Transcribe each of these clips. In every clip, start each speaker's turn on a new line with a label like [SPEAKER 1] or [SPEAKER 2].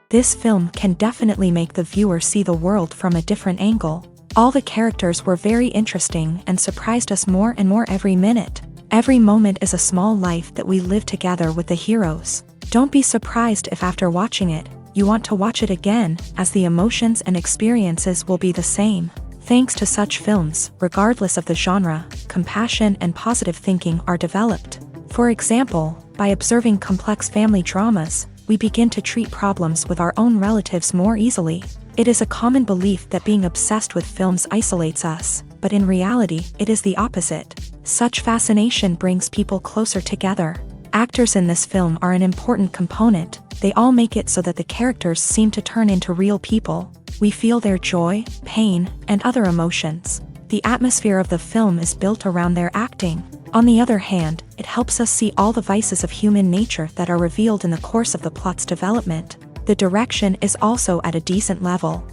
[SPEAKER 1] This film can definitely make the viewer see the world from a different angle. All the characters were very interesting and surprised us more and more every minute. Every moment is a small life that we live together with the heroes. Don't be surprised if after watching it, you want to watch it again, as the emotions and experiences will be the same. Thanks to such films, regardless of the genre, compassion and positive thinking are developed. For example, by observing complex family dramas, we begin to treat problems with our own relatives more easily. It is a common belief that being obsessed with films isolates us, but in reality, it is the opposite. Such fascination brings people closer together. Actors in this film are an important component. They all make it so that the characters seem to turn into real people. We feel their joy, pain, and other emotions. The atmosphere of the film is built around their acting. On the other hand, it helps us see all the vices of human nature that are revealed in the course of the plot's development. The direction is also at a decent level.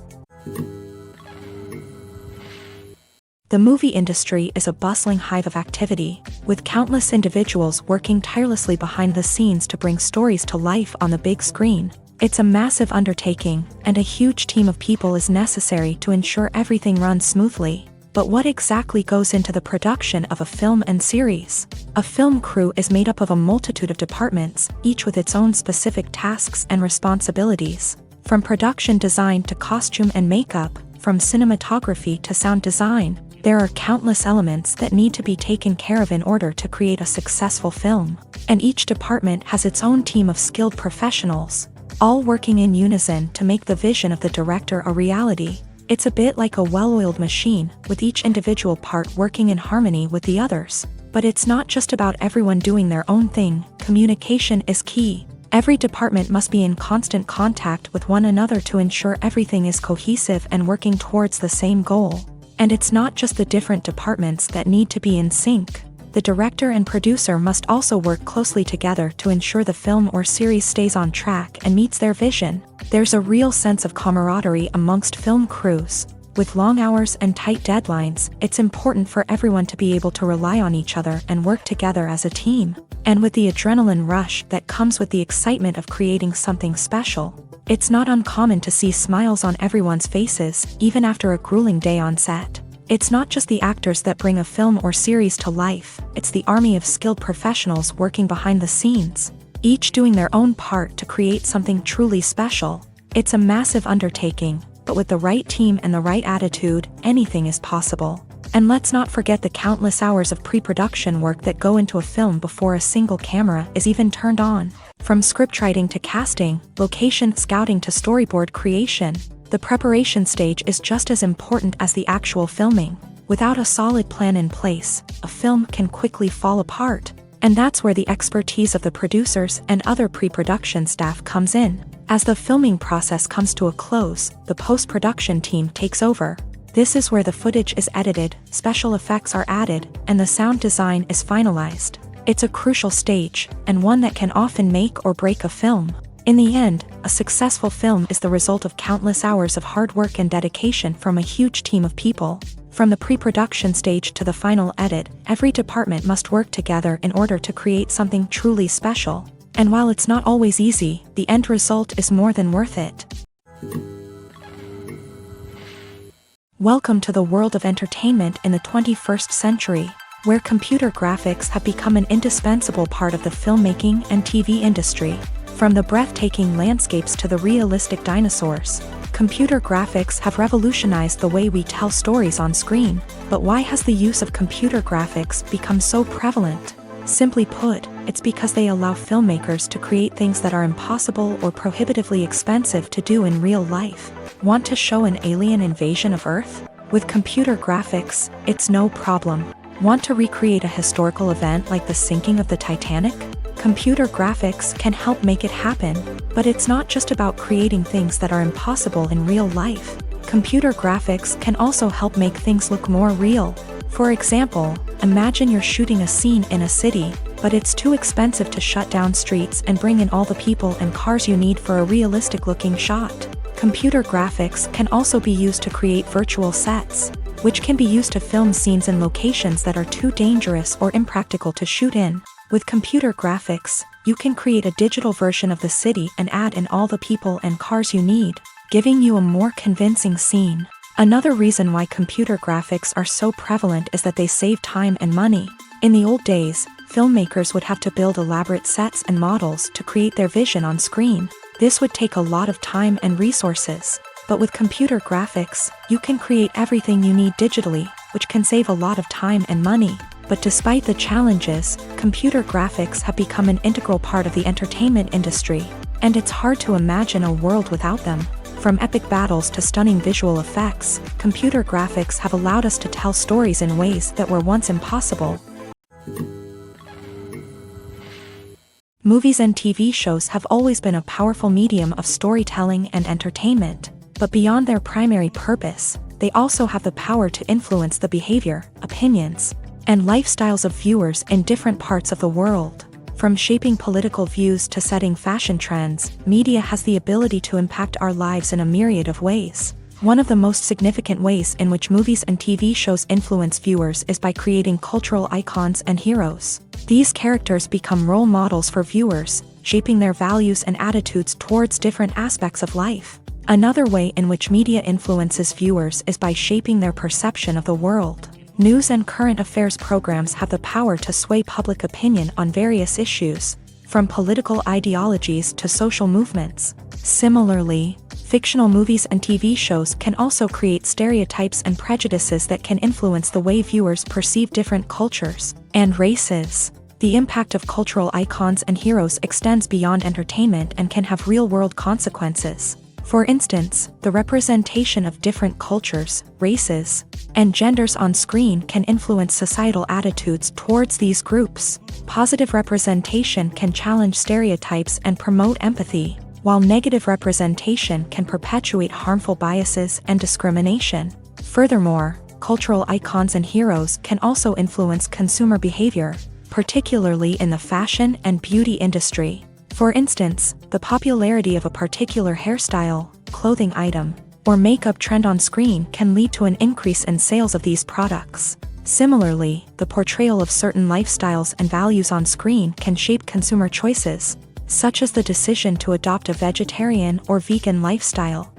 [SPEAKER 1] The movie industry is a bustling hive of activity, with countless individuals working tirelessly behind the scenes to bring stories to life on the big screen. It's a massive undertaking, and a huge team of people is necessary to ensure everything runs smoothly. But what exactly goes into the production of a film and series? A film crew is made up of a multitude of departments, each with its own specific tasks and responsibilities. From production design to costume and makeup, from cinematography to sound design, there are countless elements that need to be taken care of in order to create a successful film. And each department has its own team of skilled professionals, all working in unison to make the vision of the director a reality. It's a bit like a well-oiled machine, with each individual part working in harmony with the others. But it's not just about everyone doing their own thing. Communication is key. Every department must be in constant contact with one another to ensure everything is cohesive and working towards the same goal. And it's not just the different departments that need to be in sync. The director and producer must also work closely together to ensure the film or series stays on track and meets their vision. There's a real sense of camaraderie amongst film crews. With long hours and tight deadlines, it's important for everyone to be able to rely on each other and work together as a team. And with the adrenaline rush that comes with the excitement of creating something special, it's not uncommon to see smiles on everyone's faces, even after a grueling day on set. It's not just the actors that bring a film or series to life, it's the army of skilled professionals working behind the scenes, each doing their own part to create something truly special. It's a massive undertaking, but with the right team and the right attitude, anything is possible. And let's not forget the countless hours of pre-production work that go into a film before a single camera is even turned on. From scriptwriting to casting, location scouting to storyboard creation, the preparation stage is just as important as the actual filming. Without a solid plan in place, a film can quickly fall apart. And that's where the expertise of the producers and other pre-production staff comes in. As the filming process comes to a close, the post-production team takes over. This is where the footage is edited, special effects are added, and the sound design is finalized. It's a crucial stage, and one that can often make or break a film. In the end, a successful film is the result of countless hours of hard work and dedication from a huge team of people. From the pre-production stage to the final edit, every department must work together in order to create something truly special. And while it's not always easy, the end result is more than worth it. Welcome to the world of entertainment in the 21st century, where computer graphics have become an indispensable part of the filmmaking and TV industry. From the breathtaking landscapes to the realistic dinosaurs, computer graphics have revolutionized the way we tell stories on screen. But why has the use of computer graphics become so prevalent? Simply put, it's because they allow filmmakers to create things that are impossible or prohibitively expensive to do in real life. Want to show an alien invasion of Earth? With computer graphics, it's no problem. Want to recreate a historical event like the sinking of the Titanic? Computer graphics can help make it happen. But it's not just about creating things that are impossible in real life. Computer graphics can also help make things look more real. For example, imagine you're shooting a scene in a city, but it's too expensive to shut down streets and bring in all the people and cars you need for a realistic-looking shot. Computer graphics can also be used to create virtual sets, which can be used to film scenes in locations that are too dangerous or impractical to shoot in. With computer graphics, You can create a digital version of the city and add in all the people and cars you need, giving you a more convincing scene. Another reason why computer graphics are so prevalent is that they save time and money. In the old days, filmmakers would have to build elaborate sets and models to create their vision on screen. This would take a lot of time and resources. But with computer graphics, you can create everything you need digitally, which can save a lot of time and money. But despite the challenges, computer graphics have become an integral part of the entertainment industry, and it's hard to imagine a world without them. From epic battles to stunning visual effects, computer graphics have allowed us to tell stories in ways that were once impossible. Movies and TV shows have always been a powerful medium of storytelling and entertainment, but beyond their primary purpose, they also have the power to influence the behavior, opinions, and lifestyles of viewers in different parts of the world. From shaping political views to setting fashion trends, media has the ability to impact our lives in a myriad of ways. One of the most significant ways in which movies and TV shows influence viewers is by creating cultural icons and heroes. These characters become role models for viewers, shaping their values and attitudes towards different aspects of life. Another way in which media influences viewers is by shaping their perception of the world. News and current affairs programs have the power to sway public opinion on various issues, from political ideologies to social movements. Similarly, fictional movies and TV shows can also create stereotypes and prejudices that can influence the way viewers perceive different cultures and races. The impact of cultural icons and heroes extends beyond entertainment and can have real-world consequences. For instance, the representation of different cultures, races, and genders on screen can influence societal attitudes towards these groups. Positive representation can challenge stereotypes and promote empathy, while negative representation can perpetuate harmful biases and discrimination. Furthermore, cultural icons and heroes can also influence consumer behavior, particularly in the fashion and beauty industry. For instance, the popularity of a particular hairstyle, clothing item, or makeup trend on screen can lead to an increase in sales of these products. Similarly, the portrayal of certain lifestyles and values on screen can shape consumer choices, such as the decision to adopt a vegetarian or vegan lifestyle.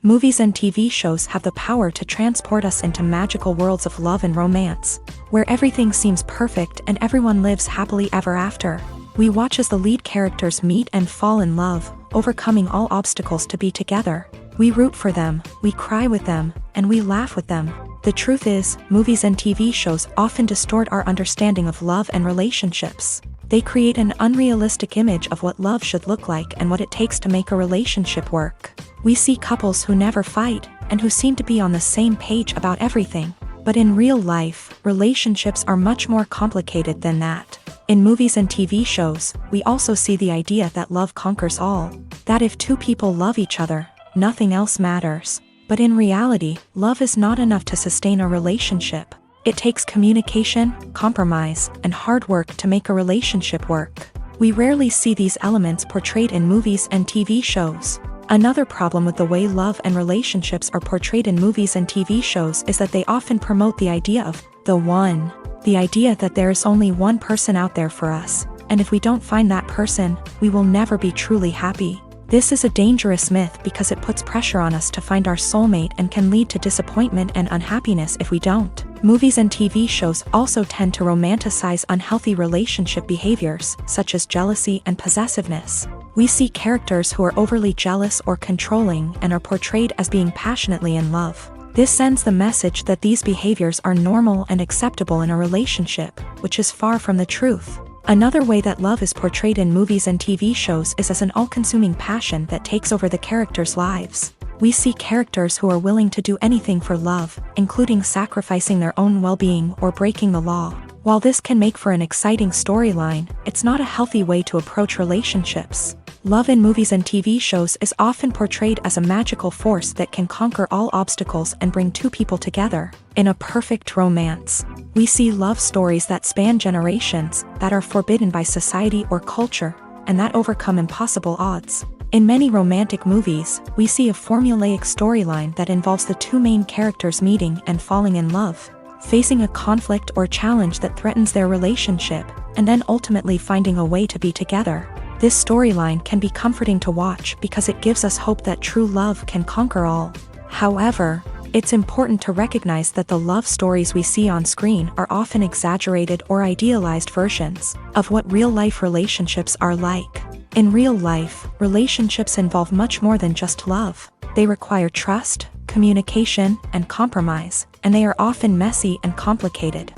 [SPEAKER 1] Movies and TV shows have the power to transport us into magical worlds of love and romance, where everything seems perfect and everyone lives happily ever after. We watch as the lead characters meet and fall in love, overcoming all obstacles to be together. We root for them, we cry with them, and we laugh with them. The truth is, movies and TV shows often distort our understanding of love and relationships. They create an unrealistic image of what love should look like and what it takes to make a relationship work. We see couples who never fight, and who seem to be on the same page about everything. But in real life, relationships are much more complicated than that. In movies and TV shows, we also see the idea that love conquers all. That if two people love each other, nothing else matters. But in reality, love is not enough to sustain a relationship. It takes communication, compromise, and hard work to make a relationship work. We rarely see these elements portrayed in movies and TV shows. Another problem with the way love and relationships are portrayed in movies and TV shows is that they often promote the idea of the one. The idea that there is only one person out there for us, and if we don't find that person, we will never be truly happy. This is a dangerous myth because it puts pressure on us to find our soulmate and can lead to disappointment and unhappiness if we don't. Movies and TV shows also tend to romanticize unhealthy relationship behaviors, such as jealousy and possessiveness. We see characters who are overly jealous or controlling and are portrayed as being passionately in love. This sends the message that these behaviors are normal and acceptable in a relationship, which is far from the truth. Another way that love is portrayed in movies and TV shows is as an all-consuming passion that takes over the characters' lives. We see characters who are willing to do anything for love, including sacrificing their own well-being or breaking the law. While this can make for an exciting storyline, it's not a healthy way to approach relationships. Love in movies and TV shows is often portrayed as a magical force that can conquer all obstacles and bring two people together in a perfect romance. We see love stories that span generations, that are forbidden by society or culture, and that overcome impossible odds. In many romantic movies, we see a formulaic storyline that involves the two main characters meeting and falling in love. facing a conflict or challenge that threatens their relationship, and then ultimately finding a way to be together. This storyline can be comforting to watch because it gives us hope that true love can conquer all. However, it's important to recognize that the love stories we see on screen are often exaggerated or idealized versions of what real-life relationships are like. In real life, relationships involve much more than just love. They require trust, communication, and compromise, and they are often messy and complicated.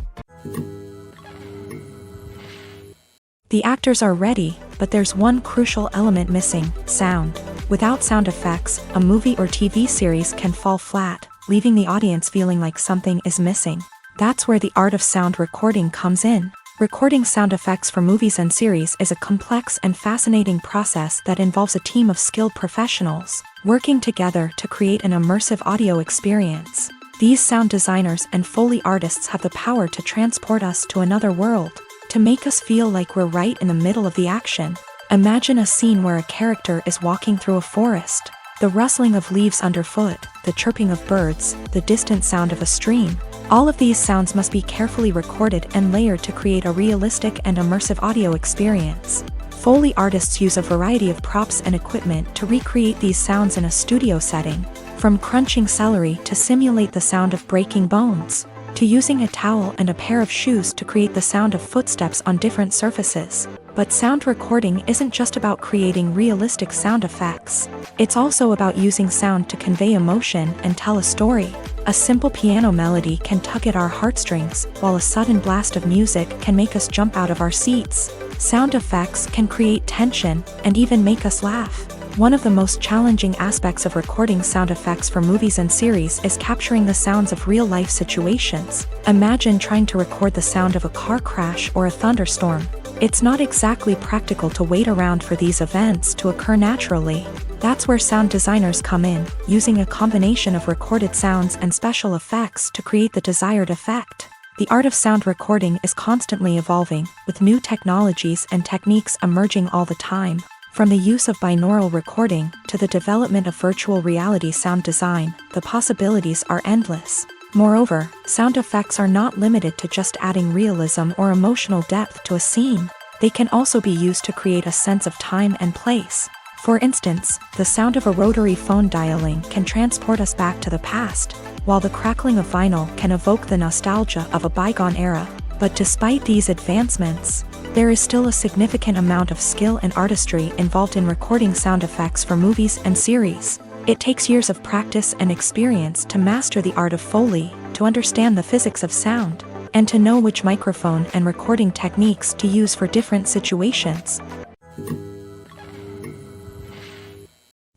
[SPEAKER 1] The actors are ready, but there's one crucial element missing: sound. Without sound effects, a movie or TV series can fall flat, leaving the audience feeling like something is missing. That's where the art of sound recording comes in. Recording sound effects for movies and series is a complex and fascinating process that involves a team of skilled professionals working together to create an immersive audio experience. These sound designers and Foley artists have the power to transport us to another world, to make us feel like we're right in the middle of the action. Imagine a scene where a character is walking through a forest. The rustling of leaves underfoot, the chirping of birds, the distant sound of a stream. All of these sounds must be carefully recorded and layered to create a realistic and immersive audio experience. Foley artists use a variety of props and equipment to recreate these sounds in a studio setting, from crunching celery to simulate the sound of breaking bones, to using a towel and a pair of shoes to create the sound of footsteps on different surfaces. But sound recording isn't just about creating realistic sound effects. It's also about using sound to convey emotion and tell a story. A simple piano melody can tug at our heartstrings, while a sudden blast of music can make us jump out of our seats. Sound effects can create tension and even make us laugh. One of the most challenging aspects of recording sound effects for movies and series is capturing the sounds of real-life situations. Imagine trying to record the sound of a car crash or a thunderstorm. It's not exactly practical to wait around for these events to occur naturally. That's where sound designers come in, using a combination of recorded sounds and special effects to create the desired effect. The art of sound recording is constantly evolving, with new technologies and techniques emerging all the time. From the use of binaural recording to the development of virtual reality sound design, the possibilities are endless. Moreover, sound effects are not limited to just adding realism or emotional depth to a scene. They can also be used to create a sense of time and place. For instance, the sound of a rotary phone dialing can transport us back to the past, while the crackling of vinyl can evoke the nostalgia of a bygone era. But despite these advancements, there is still a significant amount of skill and artistry involved in recording sound effects for movies and series. It takes years of practice and experience to master the art of Foley, to understand the physics of sound, and to know which microphone and recording techniques to use for different situations.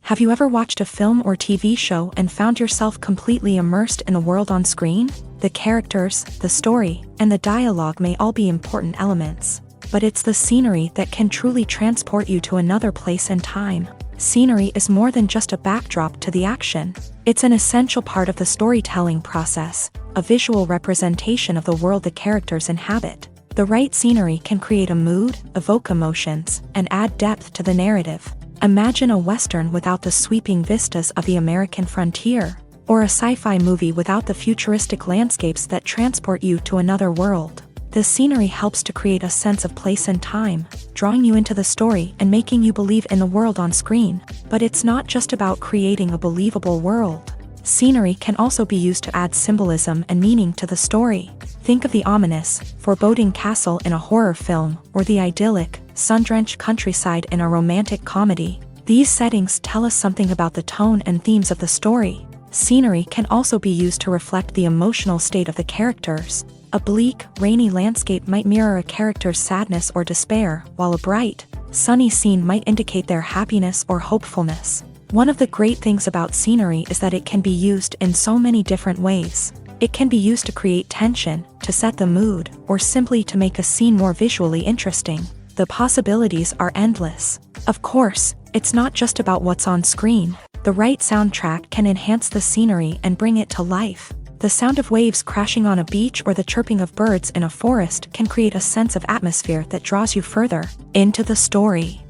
[SPEAKER 1] Have you ever watched a film or TV show and found yourself completely immersed in the world on screen? The characters, the story, and the dialogue may all be important elements, but it's the scenery that can truly transport you to another place and time. Scenery is more than just a backdrop to the action. It's an essential part of the storytelling process, a visual representation of the world the characters inhabit. The right scenery can create a mood, evoke emotions, and add depth to the narrative. Imagine a Western without the sweeping vistas of the American frontier, or a sci-fi movie without the futuristic landscapes that transport you to another world. The scenery helps to create a sense of place and time, drawing you into the story and making you believe in the world on screen. But it's not just about creating a believable world. Scenery can also be used to add symbolism and meaning to the story. Think of the ominous, foreboding castle in a horror film, or the idyllic, sun-drenched countryside in a romantic comedy. These settings tell us something about the tone and themes of the story. Scenery can also be used to reflect the emotional state of the characters. A bleak, rainy landscape might mirror a character's sadness or despair, while a bright, sunny scene might indicate their happiness or hopefulness. One of the great things about scenery is that it can be used in so many different ways. It can be used to create tension, to set the mood, or simply to make a scene more visually interesting. The possibilities are endless. Of course, it's not just about what's on screen. The right soundtrack can enhance the scenery and bring it to life. The sound of waves crashing on a beach or the chirping of birds in a forest can create a sense of atmosphere that draws you further into the story.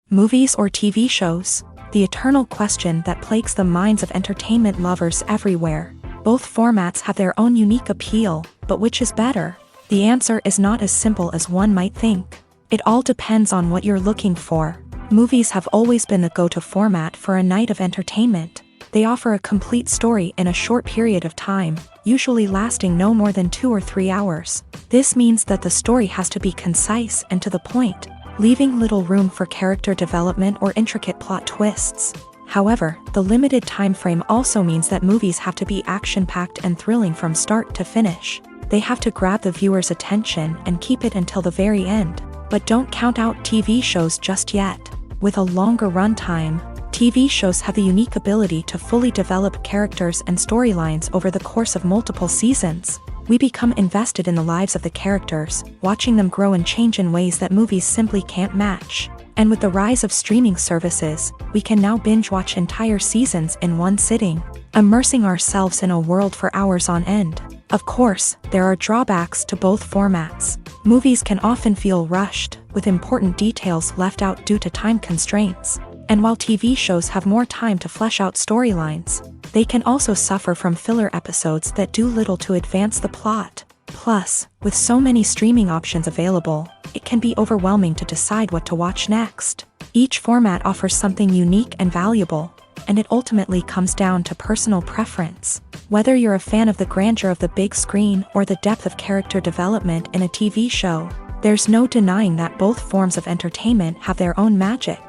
[SPEAKER 1] Movies or TV shows. the eternal question that plagues the minds of entertainment lovers everywhere. Both formats have their own unique appeal, but which is better? The answer is not as simple as one might think. It all depends on what you're looking for. Movies have always been the go-to format for a night of entertainment. They offer a complete story in a short period of time, usually lasting no more than 2 or 3 hours. This means that the story has to be concise and to the point, leaving little room for character development or intricate plot twists. However, the limited time frame also means that movies have to be action-packed and thrilling from start to finish. They have to grab the viewer's attention and keep it until the very end. But don't count out TV shows just yet. With a longer runtime, TV shows have the unique ability to fully develop characters and storylines over the course of multiple seasons. We become invested in the lives of the characters, watching them grow and change in ways that movies simply can't match. And with the rise of streaming services, we can now binge-watch entire seasons in one sitting, immersing ourselves in a world for hours on end. Of course, there are drawbacks to both formats. Movies can often feel rushed, with important details left out due to time constraints. And while TV shows have more time to flesh out storylines, they can also suffer from filler episodes that do little to advance the plot. Plus, with so many streaming options available, it can be overwhelming to decide what to watch next. Each format offers something unique and valuable, and it ultimately comes down to personal preference. Whether you're a fan of the grandeur of the big screen or the depth of character development in a TV show, there's no denying that both forms of entertainment have their own magic.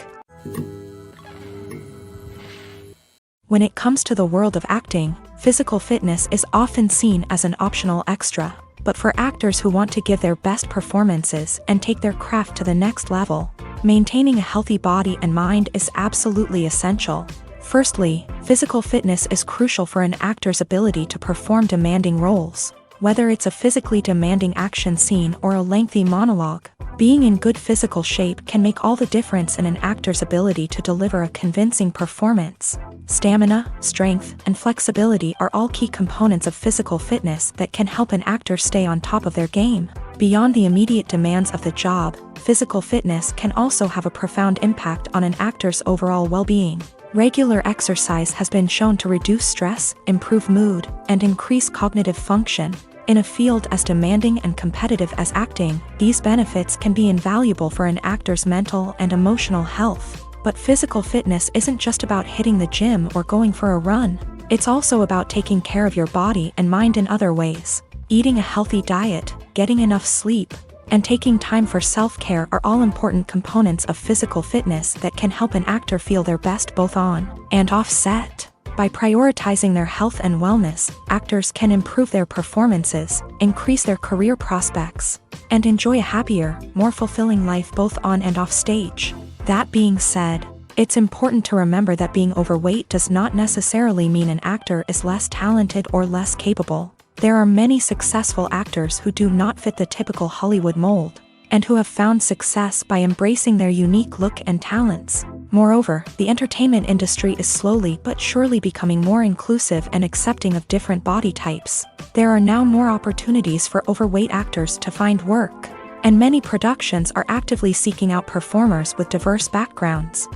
[SPEAKER 1] When it comes to the world of acting, physical fitness is often seen as an optional extra. But for actors who want to give their best performances and take their craft to the next level, maintaining a healthy body and mind is absolutely essential. Firstly, physical fitness is crucial for an actor's ability to perform demanding roles. Whether it's a physically demanding action scene or a lengthy monologue, being in good physical shape can make all the difference in an actor's ability to deliver a convincing performance. Stamina, strength, and flexibility are all key components of physical fitness that can help an actor stay on top of their game. Beyond the immediate demands of the job, physical fitness can also have a profound impact on an actor's overall well-being. Regular exercise has been shown to reduce stress, improve mood, and increase cognitive function. In a field as demanding and competitive as acting, these benefits can be invaluable for an actor's mental and emotional health. But physical fitness isn't just about hitting the gym or going for a run. It's also about taking care of your body and mind in other ways. Eating a healthy diet, getting enough sleep, and taking time for self-care are all important components of physical fitness that can help an actor feel their best both on and off set. By prioritizing their health and wellness, actors can improve their performances, increase their career prospects, and enjoy a happier, more fulfilling life both on and off stage. That being said, it's important to remember that being overweight does not necessarily mean an actor is less talented or less capable. There are many successful actors who do not fit the typical Hollywood mold, and who have found success by embracing their unique look and talents. Moreover, the entertainment industry is slowly but surely becoming more inclusive and accepting of different body types. There are now more opportunities for overweight actors to find work, and many productions are actively seeking out performers with diverse backgrounds.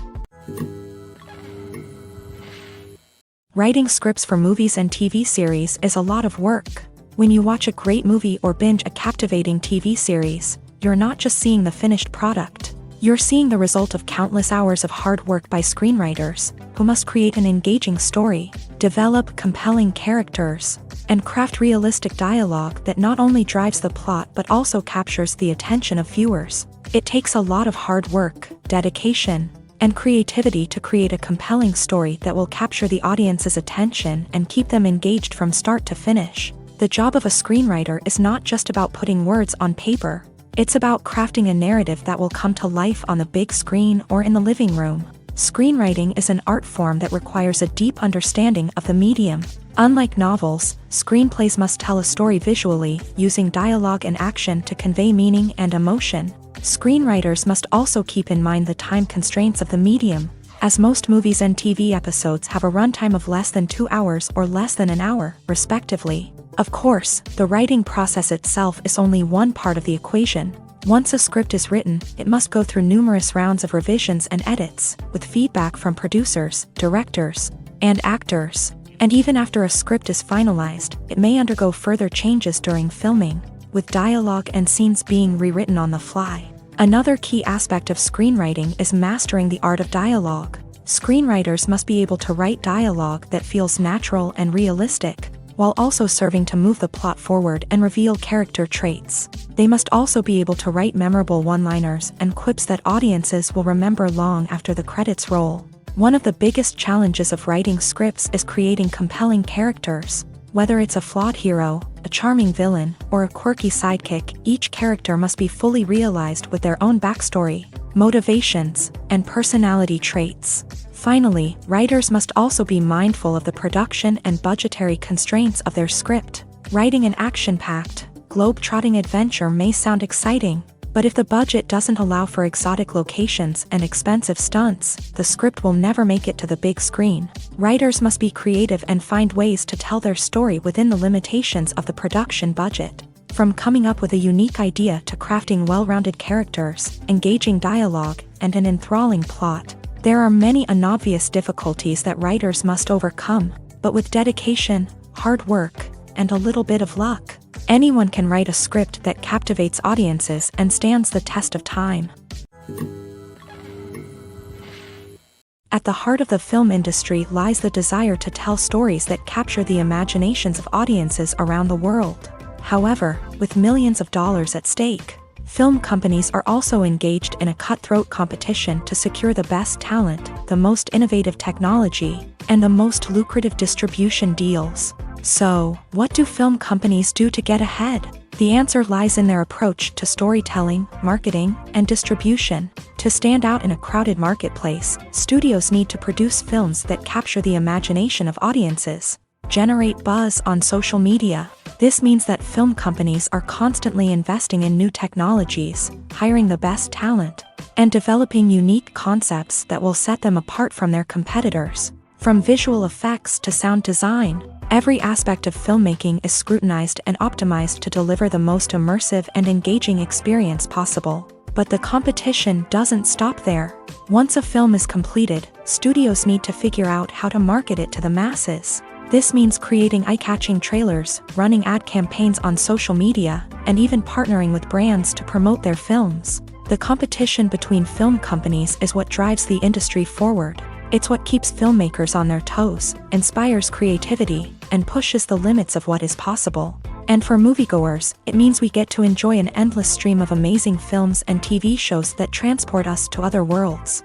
[SPEAKER 1] Writing scripts for movies and TV series is a lot of work. When you watch a great movie or binge a captivating TV series, you're not just seeing the finished product. You're seeing the result of countless hours of hard work by screenwriters, who must create an engaging story, develop compelling characters, and craft realistic dialogue that not only drives the plot but also captures the attention of viewers. It takes a lot of hard work, dedication, and creativity to create a compelling story that will capture the audience's attention and keep them engaged from start to finish. The job of a screenwriter is not just about putting words on paper. It's about crafting a narrative that will come to life on the big screen or in the living room. Screenwriting is an art form that requires a deep understanding of the medium. Unlike novels, screenplays must tell a story visually, using dialogue and action to convey meaning and emotion. Screenwriters must also keep in mind the time constraints of the medium, as most movies and TV episodes have a runtime of less than 2 hours or less than an hour, respectively. Of course, the writing process itself is only one part of the equation. Once a script is written, it must go through numerous rounds of revisions and edits, with feedback from producers, directors, and actors. And even after a script is finalized, it may undergo further changes during filming, with dialogue and scenes being rewritten on the fly. Another key aspect of screenwriting is mastering the art of dialogue. Screenwriters must be able to write dialogue that feels natural and realistic, while also serving to move the plot forward and reveal character traits. They must also be able to write memorable one-liners and quips that audiences will remember long after the credits roll. One of the biggest challenges of writing scripts is creating compelling characters. Whether it's a flawed hero, a charming villain, or a quirky sidekick, each character must be fully realized with their own backstory, motivations, and personality traits. Finally, writers must also be mindful of the production and budgetary constraints of their script. Writing an action-packed, globe-trotting adventure may sound exciting, but if the budget doesn't allow for exotic locations and expensive stunts, the script will never make it to the big screen. Writers must be creative and find ways to tell their story within the limitations of the production budget. From coming up with a unique idea to crafting well-rounded characters, engaging dialogue, and an enthralling plot, there are many unobvious difficulties that writers must overcome, but with dedication, hard work, and a little bit of luck, anyone can write a script that captivates audiences and stands the test of time. At the heart of the film industry lies the desire to tell stories that capture the imaginations of audiences around the world. However, with millions of dollars at stake, film companies are also engaged in a cutthroat competition to secure the best talent, the most innovative technology, and the most lucrative distribution deals. So, what do film companies do to get ahead? The answer lies in their approach to storytelling, marketing, and distribution. To stand out in a crowded marketplace, studios need to produce films that capture the imagination of audiences, generate buzz on social media. This means that film companies are constantly investing in new technologies, hiring the best talent, and developing unique concepts that will set them apart from their competitors. From visual effects to sound design, every aspect of filmmaking is scrutinized and optimized to deliver the most immersive and engaging experience possible. But the competition doesn't stop there. Once a film is completed, studios need to figure out how to market it to the masses. This means creating eye-catching trailers, running ad campaigns on social media, and even partnering with brands to promote their films. The competition between film companies is what drives the industry forward. It's what keeps filmmakers on their toes, inspires creativity, and pushes the limits of what is possible. And for moviegoers, it means we get to enjoy an endless stream of amazing films and TV shows that transport us to other worlds.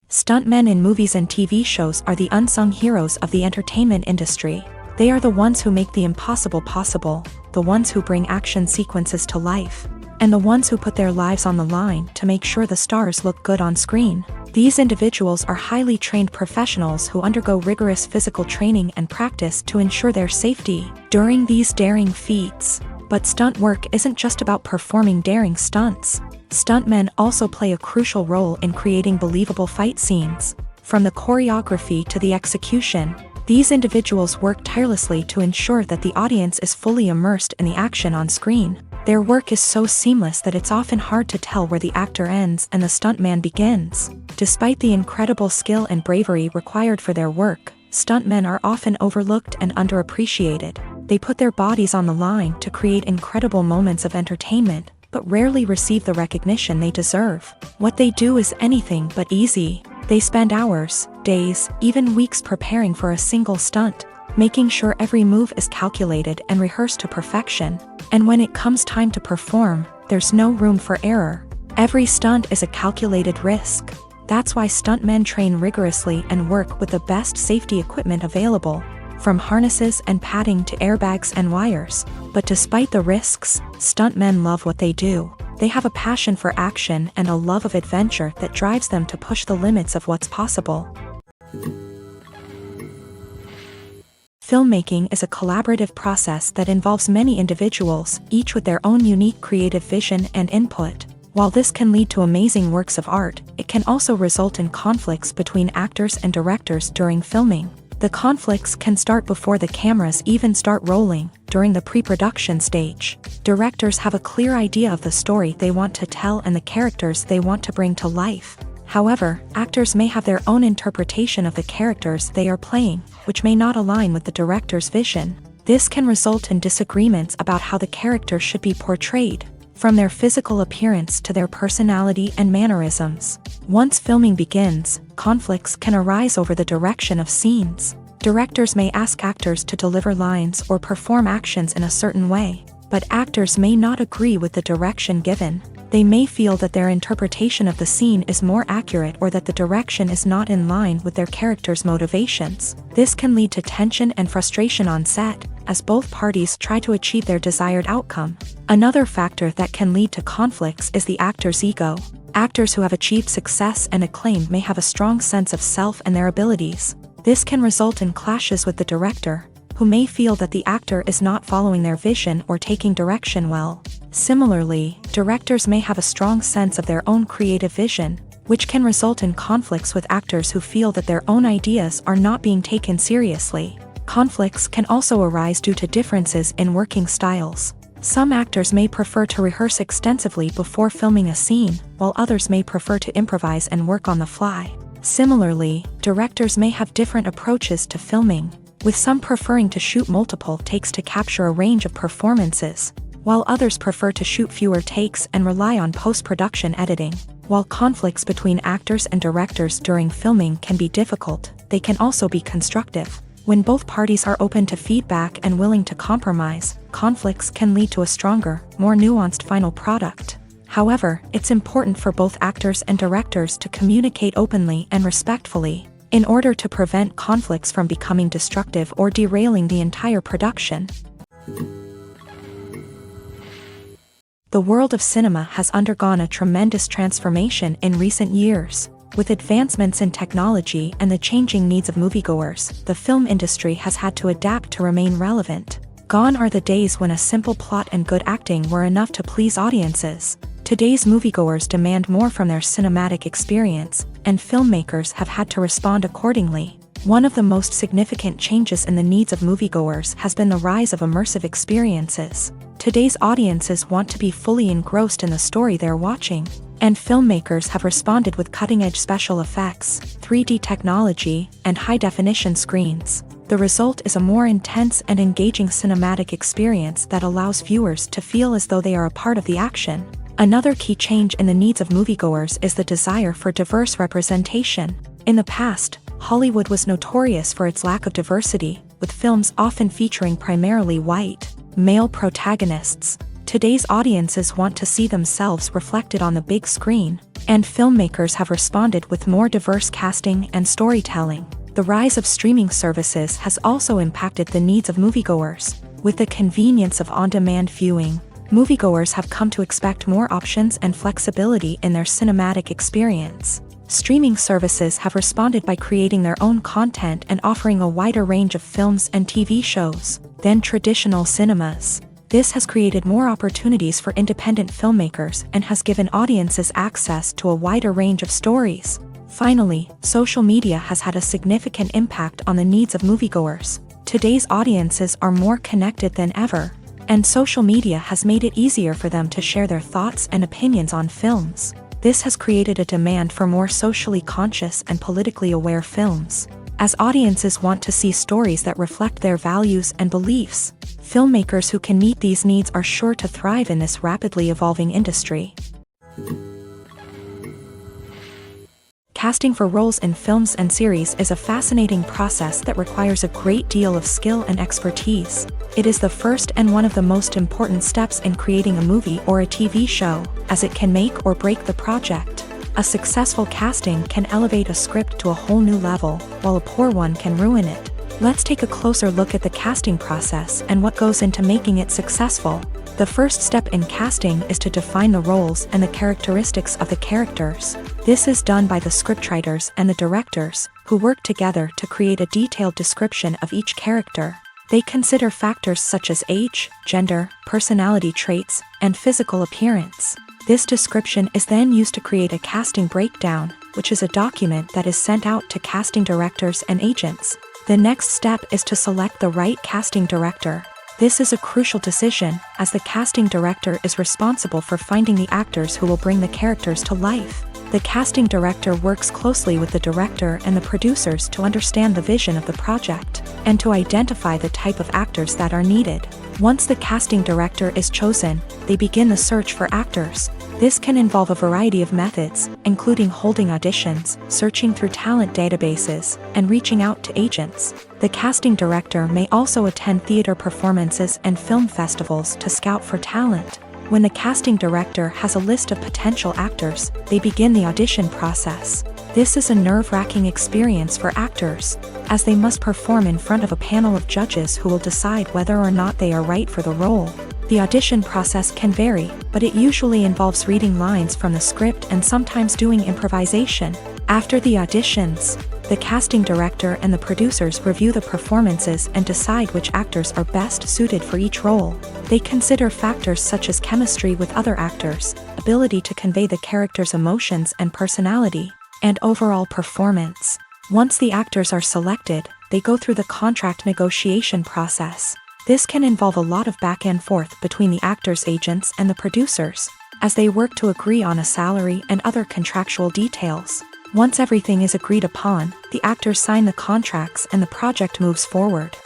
[SPEAKER 1] Stuntmen in movies and TV shows are the unsung heroes of the entertainment industry. They are the ones who make the impossible possible, the ones who bring action sequences to life, and the ones who put their lives on the line to make sure the stars look good on screen. These individuals are highly trained professionals who undergo rigorous physical training and practice to ensure their safety during these daring feats. But stunt work isn't just about performing daring stunts. Stuntmen also play a crucial role in creating believable fight scenes. From the choreography to the execution, these individuals work tirelessly to ensure that the audience is fully immersed in the action on screen. Their work is so seamless that it's often hard to tell where the actor ends and the stuntman begins. Despite the incredible skill and bravery required for their work, stuntmen are often overlooked and underappreciated. They put their bodies on the line to create incredible moments of entertainment, but rarely receive the recognition they deserve. What they do is anything but easy. They spend hours, days, even weeks preparing for a single stunt, making sure every move is calculated and rehearsed to perfection. And when it comes time to perform, there's no room for error. Every stunt is a calculated risk. That's why stuntmen train rigorously and work with the best safety equipment available, from harnesses and padding to airbags and wires. But despite the risks, stuntmen love what they do. They have a passion for action and a love of adventure that drives them to push the limits of what's possible. Filmmaking is a collaborative process that involves many individuals, each with their own unique creative vision and input. While this can lead to amazing works of art, it can also result in conflicts between actors and directors during filming. The conflicts can start before the cameras even start rolling, during the pre-production stage. Directors have a clear idea of the story they want to tell and the characters they want to bring to life. However, actors may have their own interpretation of the characters they are playing, which may not align with the director's vision. This can result in disagreements about how the character should be portrayed, from their physical appearance to their personality and mannerisms. Once filming begins, conflicts can arise over the direction of scenes. Directors may ask actors to deliver lines or perform actions in a certain way, but actors may not agree with the direction given. They may feel that their interpretation of the scene is more accurate or that the direction is not in line with their character's motivations. This can lead to tension and frustration on set, as both parties try to achieve their desired outcome. Another factor that can lead to conflicts is the actor's ego. Actors who have achieved success and acclaim may have a strong sense of self and their abilities. This can result in clashes with the director, who may feel that the actor is not following their vision or taking direction well. Similarly, directors may have a strong sense of their own creative vision, which can result in conflicts with actors who feel that their own ideas are not being taken seriously. Conflicts can also arise due to differences in working styles. Some actors may prefer to rehearse extensively before filming a scene, while others may prefer to improvise and work on the fly. Similarly, directors may have different approaches to filming, with some preferring to shoot multiple takes to capture a range of performances, while others prefer to shoot fewer takes and rely on post-production editing. While conflicts between actors and directors during filming can be difficult, they can also be constructive. When both parties are open to feedback and willing to compromise, conflicts can lead to a stronger, more nuanced final product. However, it's important for both actors and directors to communicate openly and respectfully, in order to prevent conflicts from becoming destructive or derailing the entire production. The world of cinema has undergone a tremendous transformation in recent years. With advancements in technology and the changing needs of moviegoers, the film industry has had to adapt to remain relevant. Gone are the days when a simple plot and good acting were enough to please audiences. Today's moviegoers demand more from their cinematic experience, and filmmakers have had to respond accordingly. One of the most significant changes in the needs of moviegoers has been the rise of immersive experiences. Today's audiences want to be fully engrossed in the story they're watching, and filmmakers have responded with cutting-edge special effects, 3D technology, and high-definition screens. The result is a more intense and engaging cinematic experience that allows viewers to feel as though they are a part of the action. Another key change in the needs of moviegoers is the desire for diverse representation. In the past, Hollywood was notorious for its lack of diversity, with films often featuring primarily white, male protagonists. Today's audiences want to see themselves reflected on the big screen, and filmmakers have responded with more diverse casting and storytelling. The rise of streaming services has also impacted the needs of moviegoers. With the convenience of on-demand viewing, moviegoers have come to expect more options and flexibility in their cinematic experience. Streaming services have responded by creating their own content and offering a wider range of films and TV shows than traditional cinemas. This has created more opportunities for independent filmmakers and has given audiences access to a wider range of stories. Finally, social media has had a significant impact on the needs of moviegoers. Today's audiences are more connected than ever, and social media has made it easier for them to share their thoughts and opinions on films. This has created a demand for more socially conscious and politically aware films. As audiences want to see stories that reflect their values and beliefs, filmmakers who can meet these needs are sure to thrive in this rapidly evolving industry. Casting for roles in films and series is a fascinating process that requires a great deal of skill and expertise. It is the first and one of the most important steps in creating a movie or a TV show, as it can make or break the project. A successful casting can elevate a script to a whole new level, while a poor one can ruin it. Let's take a closer look at the casting process and what goes into making it successful. The first step in casting is to define the roles and the characteristics of the characters. This is done by the scriptwriters and the directors, who work together to create a detailed description of each character. They consider factors such as age, gender, personality traits, and physical appearance. This description is then used to create a casting breakdown, which is a document that is sent out to casting directors and agents. The next step is to select the right casting director. This is a crucial decision, as the casting director is responsible for finding the actors who will bring the characters to life. The casting director works closely with the director and the producers to understand the vision of the project, and to identify the type of actors that are needed. Once the casting director is chosen, they begin the search for actors. This can involve a variety of methods, including holding auditions, searching through talent databases, and reaching out to agents. The casting director may also attend theater performances and film festivals to scout for talent. When the casting director has a list of potential actors, they begin the audition process. This is a nerve-wracking experience for actors, as they must perform in front of a panel of judges who will decide whether or not they are right for the role. The audition process can vary, but it usually involves reading lines from the script and sometimes doing improvisation. After the auditions, the casting director and the producers review the performances and decide which actors are best suited for each role. They consider factors such as chemistry with other actors, ability to convey the character's emotions and personality, and overall performance. Once the actors are selected, they go through the contract negotiation process. This can involve a lot of back and forth between the actors' agents and the producers, as they work to agree on a salary and other contractual details. Once everything is agreed upon, the actors sign the contracts and the project moves forward.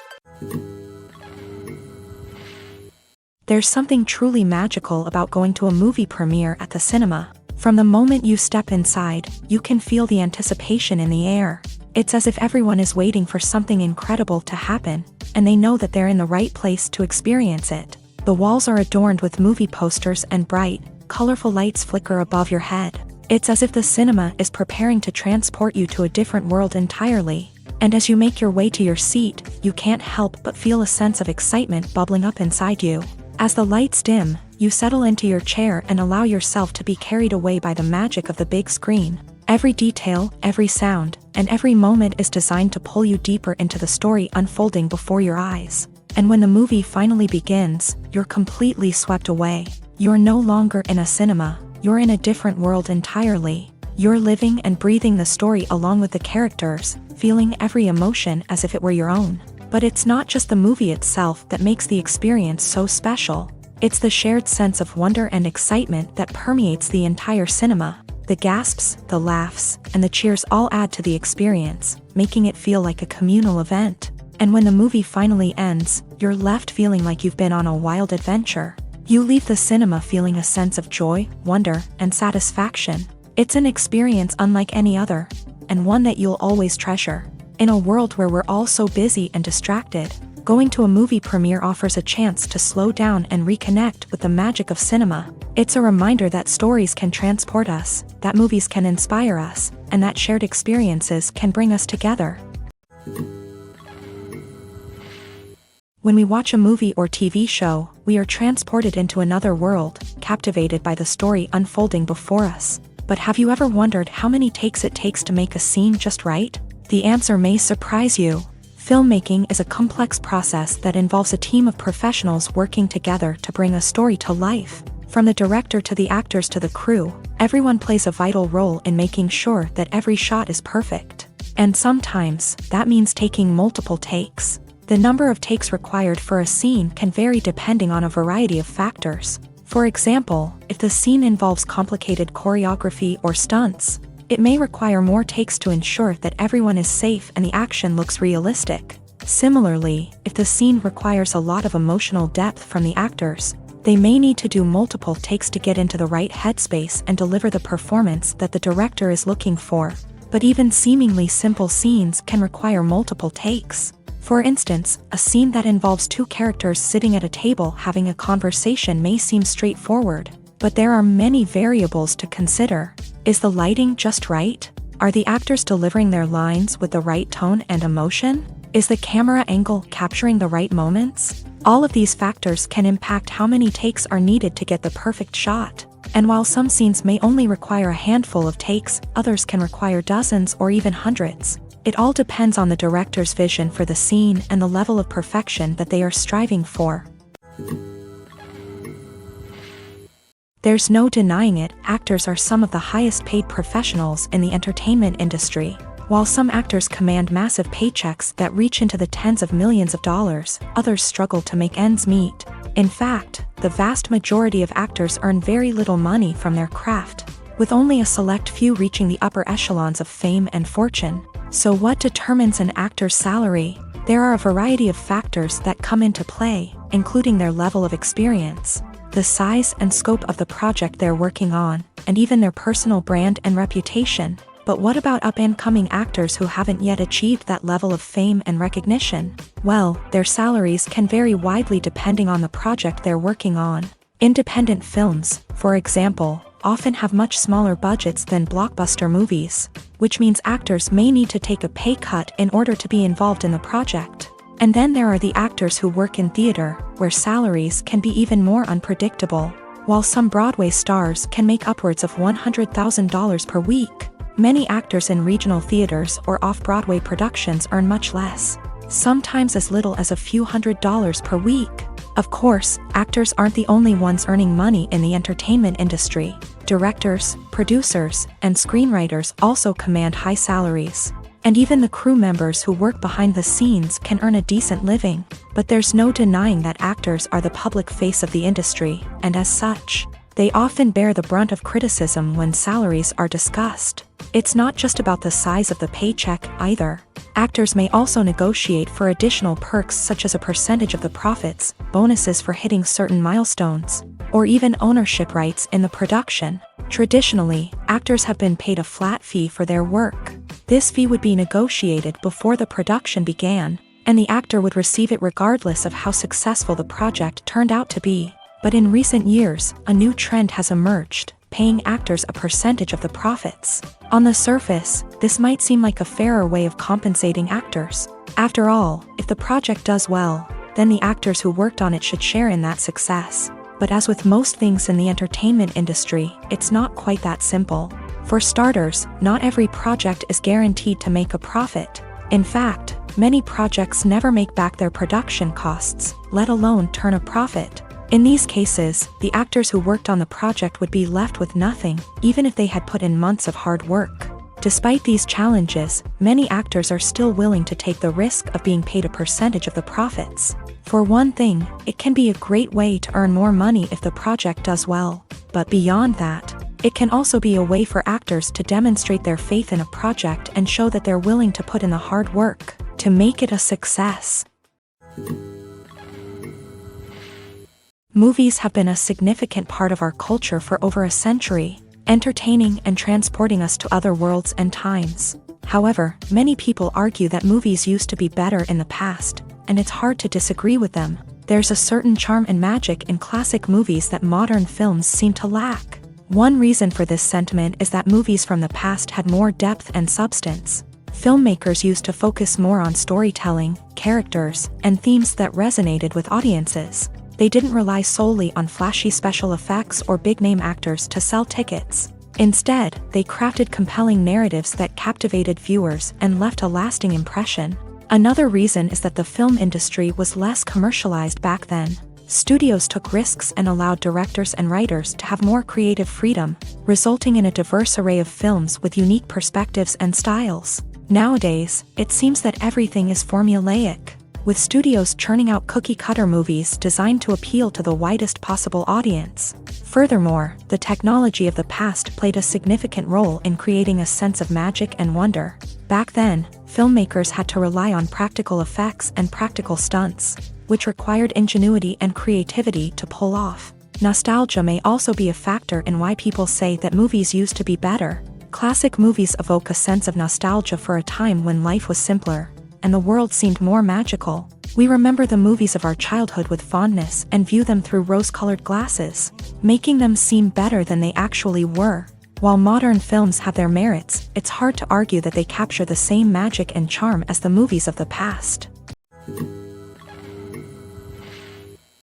[SPEAKER 1] There's something truly magical about going to a movie premiere at the cinema. From the moment you step inside, you can feel the anticipation in the air. It's as if everyone is waiting for something incredible to happen, and they know that they're in the right place to experience it. The walls are adorned with movie posters and bright, colorful lights flicker above your head. It's as if the cinema is preparing to transport you to a different world entirely. And as you make your way to your seat, you can't help but feel a sense of excitement bubbling up inside you. As the lights dim, you settle into your chair and allow yourself to be carried away by the magic of the big screen. Every detail, every sound, and every moment is designed to pull you deeper into the story unfolding before your eyes. And when the movie finally begins, you're completely swept away. You're no longer in a cinema. You're in a different world entirely. You're living and breathing the story along with the characters, feeling every emotion as if it were your own. But it's not just the movie itself that makes the experience so special. It's the shared sense of wonder and excitement that permeates the entire cinema. The gasps, the laughs, and the cheers all add to the experience, making it feel like a communal event. And when the movie finally ends, you're left feeling like you've been on a wild adventure. You leave the cinema feeling a sense of joy, wonder, and satisfaction. It's an experience unlike any other, and one that you'll always treasure. In a world where we're all so busy and distracted, going to a movie premiere offers a chance to slow down and reconnect with the magic of cinema. It's a reminder that stories can transport us, that movies can inspire us, and that shared experiences can bring us together. When we watch a movie or TV show, we are transported into another world, captivated by the story unfolding before us. But have you ever wondered how many takes it takes to make a scene just right? The answer may surprise you. Filmmaking is a complex process that involves a team of professionals working together to bring a story to life. From the director to the actors to the crew, everyone plays a vital role in making sure that every shot is perfect. And sometimes, that means taking multiple takes. The number of takes required for a scene can vary depending on a variety of factors. For example, if the scene involves complicated choreography or stunts, it may require more takes to ensure that everyone is safe and the action looks realistic. Similarly, if the scene requires a lot of emotional depth from the actors, they may need to do multiple takes to get into the right headspace and deliver the performance that the director is looking for. But even seemingly simple scenes can require multiple takes. For instance, a scene that involves two characters sitting at a table having a conversation may seem straightforward, but there are many variables to consider. Is the lighting just right? Are the actors delivering their lines with the right tone and emotion? Is the camera angle capturing the right moments? All of these factors can impact how many takes are needed to get the perfect shot. And while some scenes may only require a handful of takes, others can require dozens or even hundreds. It all depends on the director's vision for the scene and the level of perfection that they are striving for. There's no denying it, actors are some of the highest paid professionals in the entertainment industry. While some actors command massive paychecks that reach into the tens of millions of dollars, others struggle to make ends meet. In fact, the vast majority of actors earn very little money from their craft, with only a select few reaching the upper echelons of fame and fortune. So what determines an actor's salary? There are a variety of factors that come into play, including their level of experience, the size and scope of the project they're working on, and even their personal brand and reputation. But what about up-and-coming actors who haven't yet achieved that level of fame and recognition? Well, their salaries can vary widely depending on the project they're working on. Independent films, for example, often have much smaller budgets than blockbuster movies, which means actors may need to take a pay cut in order to be involved in the project. And then there are the actors who work in theater, where salaries can be even more unpredictable. While some Broadway stars can make upwards of $100,000 per week, many actors in regional theaters or off-Broadway productions earn much less, sometimes as little as a few $100s per week. Of course, actors aren't the only ones earning money in the entertainment industry. Directors, producers, and screenwriters also command high salaries. And even the crew members who work behind the scenes can earn a decent living. But there's no denying that actors are the public face of the industry, and as such, they often bear the brunt of criticism when salaries are discussed. It's not just about the size of the paycheck, either. Actors may also negotiate for additional perks such as a percentage of the profits, bonuses for hitting certain milestones, or even ownership rights in the production. Traditionally, actors have been paid a flat fee for their work. This fee would be negotiated before the production began, and the actor would receive it regardless of how successful the project turned out to be. But in recent years, a new trend has emerged, paying actors a percentage of the profits. On the surface, this might seem like a fairer way of compensating actors. After all, if the project does well, then the actors who worked on it should share in that success. But as with most things in the entertainment industry, it's not quite that simple. For starters, not every project is guaranteed to make a profit. In fact, many projects never make back their production costs, let alone turn a profit. In these cases, the actors who worked on the project would be left with nothing, even if they had put in months of hard work. Despite these challenges, many actors are still willing to take the risk of being paid a percentage of the profits. For one thing, it can be a great way to earn more money if the project does well. But beyond that, it can also be a way for actors to demonstrate their faith in a project and show that they're willing to put in the hard work to make it a success. Movies have been a significant part of our culture for over a century, entertaining and transporting us to other worlds and times. However, many people argue that movies used to be better in the past, and it's hard to disagree with them. There's a certain charm and magic in classic movies that modern films seem to lack. One reason for this sentiment is that movies from the past had more depth and substance. Filmmakers used to focus more on storytelling, characters, and themes that resonated with audiences. They didn't rely solely on flashy special effects or big-name actors to sell tickets. Instead, they crafted compelling narratives that captivated viewers and left a lasting impression. Another reason is that the film industry was less commercialized back then. Studios took risks and allowed directors and writers to have more creative freedom, resulting in a diverse array of films with unique perspectives and styles. Nowadays, it seems that everything is formulaic, with studios churning out cookie-cutter movies designed to appeal to the widest possible audience. Furthermore, the technology of the past played a significant role in creating a sense of magic and wonder. Back then, filmmakers had to rely on practical effects and practical stunts, which required ingenuity and creativity to pull off. Nostalgia may also be a factor in why people say that movies used to be better. Classic movies evoke a sense of nostalgia for a time when life was simpler, and the world seemed more magical. We remember the movies of our childhood with fondness and view them through rose-colored glasses, making them seem better than they actually were. While modern films have their merits, it's hard to argue that they capture the same magic and charm as the movies of the past.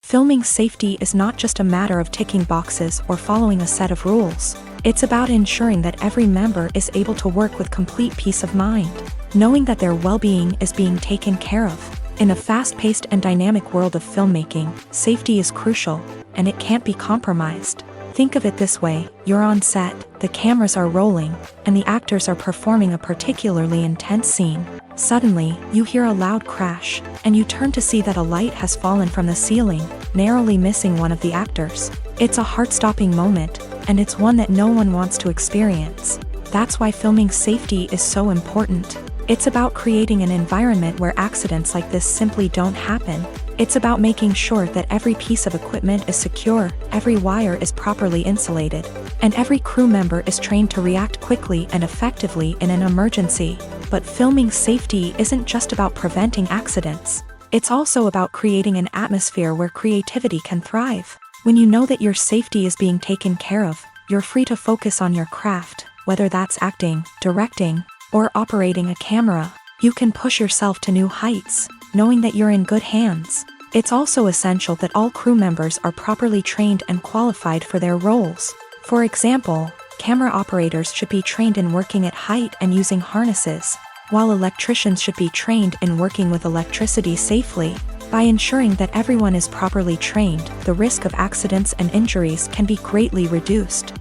[SPEAKER 1] Filming safety is not just a matter of ticking boxes or following a set of rules. It's about ensuring that every member is able to work with complete peace of mind, knowing that their well-being is being taken care of. In a fast-paced and dynamic world of filmmaking, safety is crucial, and it can't be compromised. Think of it this way, you're on set, the cameras are rolling, and the actors are performing a particularly intense scene. Suddenly, you hear a loud crash, and you turn to see that a light has fallen from the ceiling, narrowly missing one of the actors. It's a heart-stopping moment, and it's one that no one wants to experience. That's why filming safety is so important. It's about creating an environment where accidents like this simply don't happen. It's about making sure that every piece of equipment is secure, every wire is properly insulated, and every crew member is trained to react quickly and effectively in an emergency. But filming safety isn't just about preventing accidents. It's also about creating an atmosphere where creativity can thrive. When you know that your safety is being taken care of, you're free to focus on your craft, whether that's acting, directing, or operating a camera. You can push yourself to new heights, knowing that you're in good hands. It's also essential that all crew members are properly trained and qualified for their roles. For example, camera operators should be trained in working at height and using harnesses, while electricians should be trained in working with electricity safely. By ensuring that everyone is properly trained, the risk of accidents and injuries can be greatly reduced.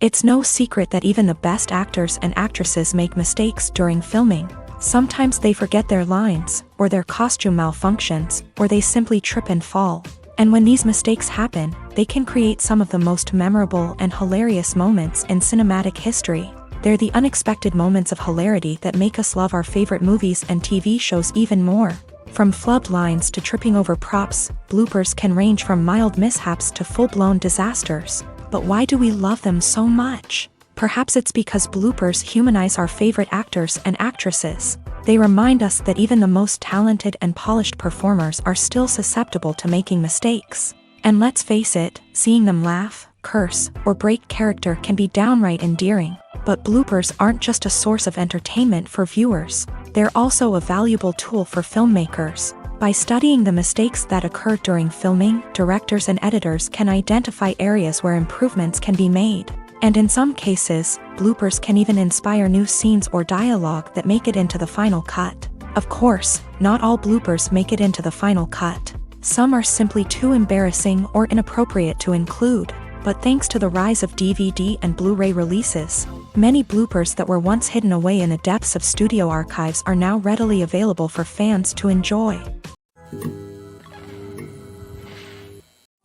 [SPEAKER 1] It's no secret that even the best actors and actresses make mistakes during filming. Sometimes they forget their lines, or their costume malfunctions, or they simply trip and fall. And when these mistakes happen, they can create some of the most memorable and hilarious moments in cinematic history. They're the unexpected moments of hilarity that make us love our favorite movies and TV shows even more. From flubbed lines to tripping over props, bloopers can range from mild mishaps to full-blown disasters. But why do we love them so much? Perhaps it's because bloopers humanize our favorite actors and actresses. They remind us that even the most talented and polished performers are still susceptible to making mistakes. And let's face it, seeing them laugh, curse, or break character can be downright endearing. But bloopers aren't just a source of entertainment for viewers. They're also a valuable tool for filmmakers. By studying the mistakes that occur during filming, directors and editors can identify areas where improvements can be made. And in some cases, bloopers can even inspire new scenes or dialogue that make it into the final cut. Of course, not all bloopers make it into the final cut. Some are simply too embarrassing or inappropriate to include. But thanks to the rise of DVD and Blu-ray releases, many bloopers that were once hidden away in the depths of studio archives are now readily available for fans to enjoy.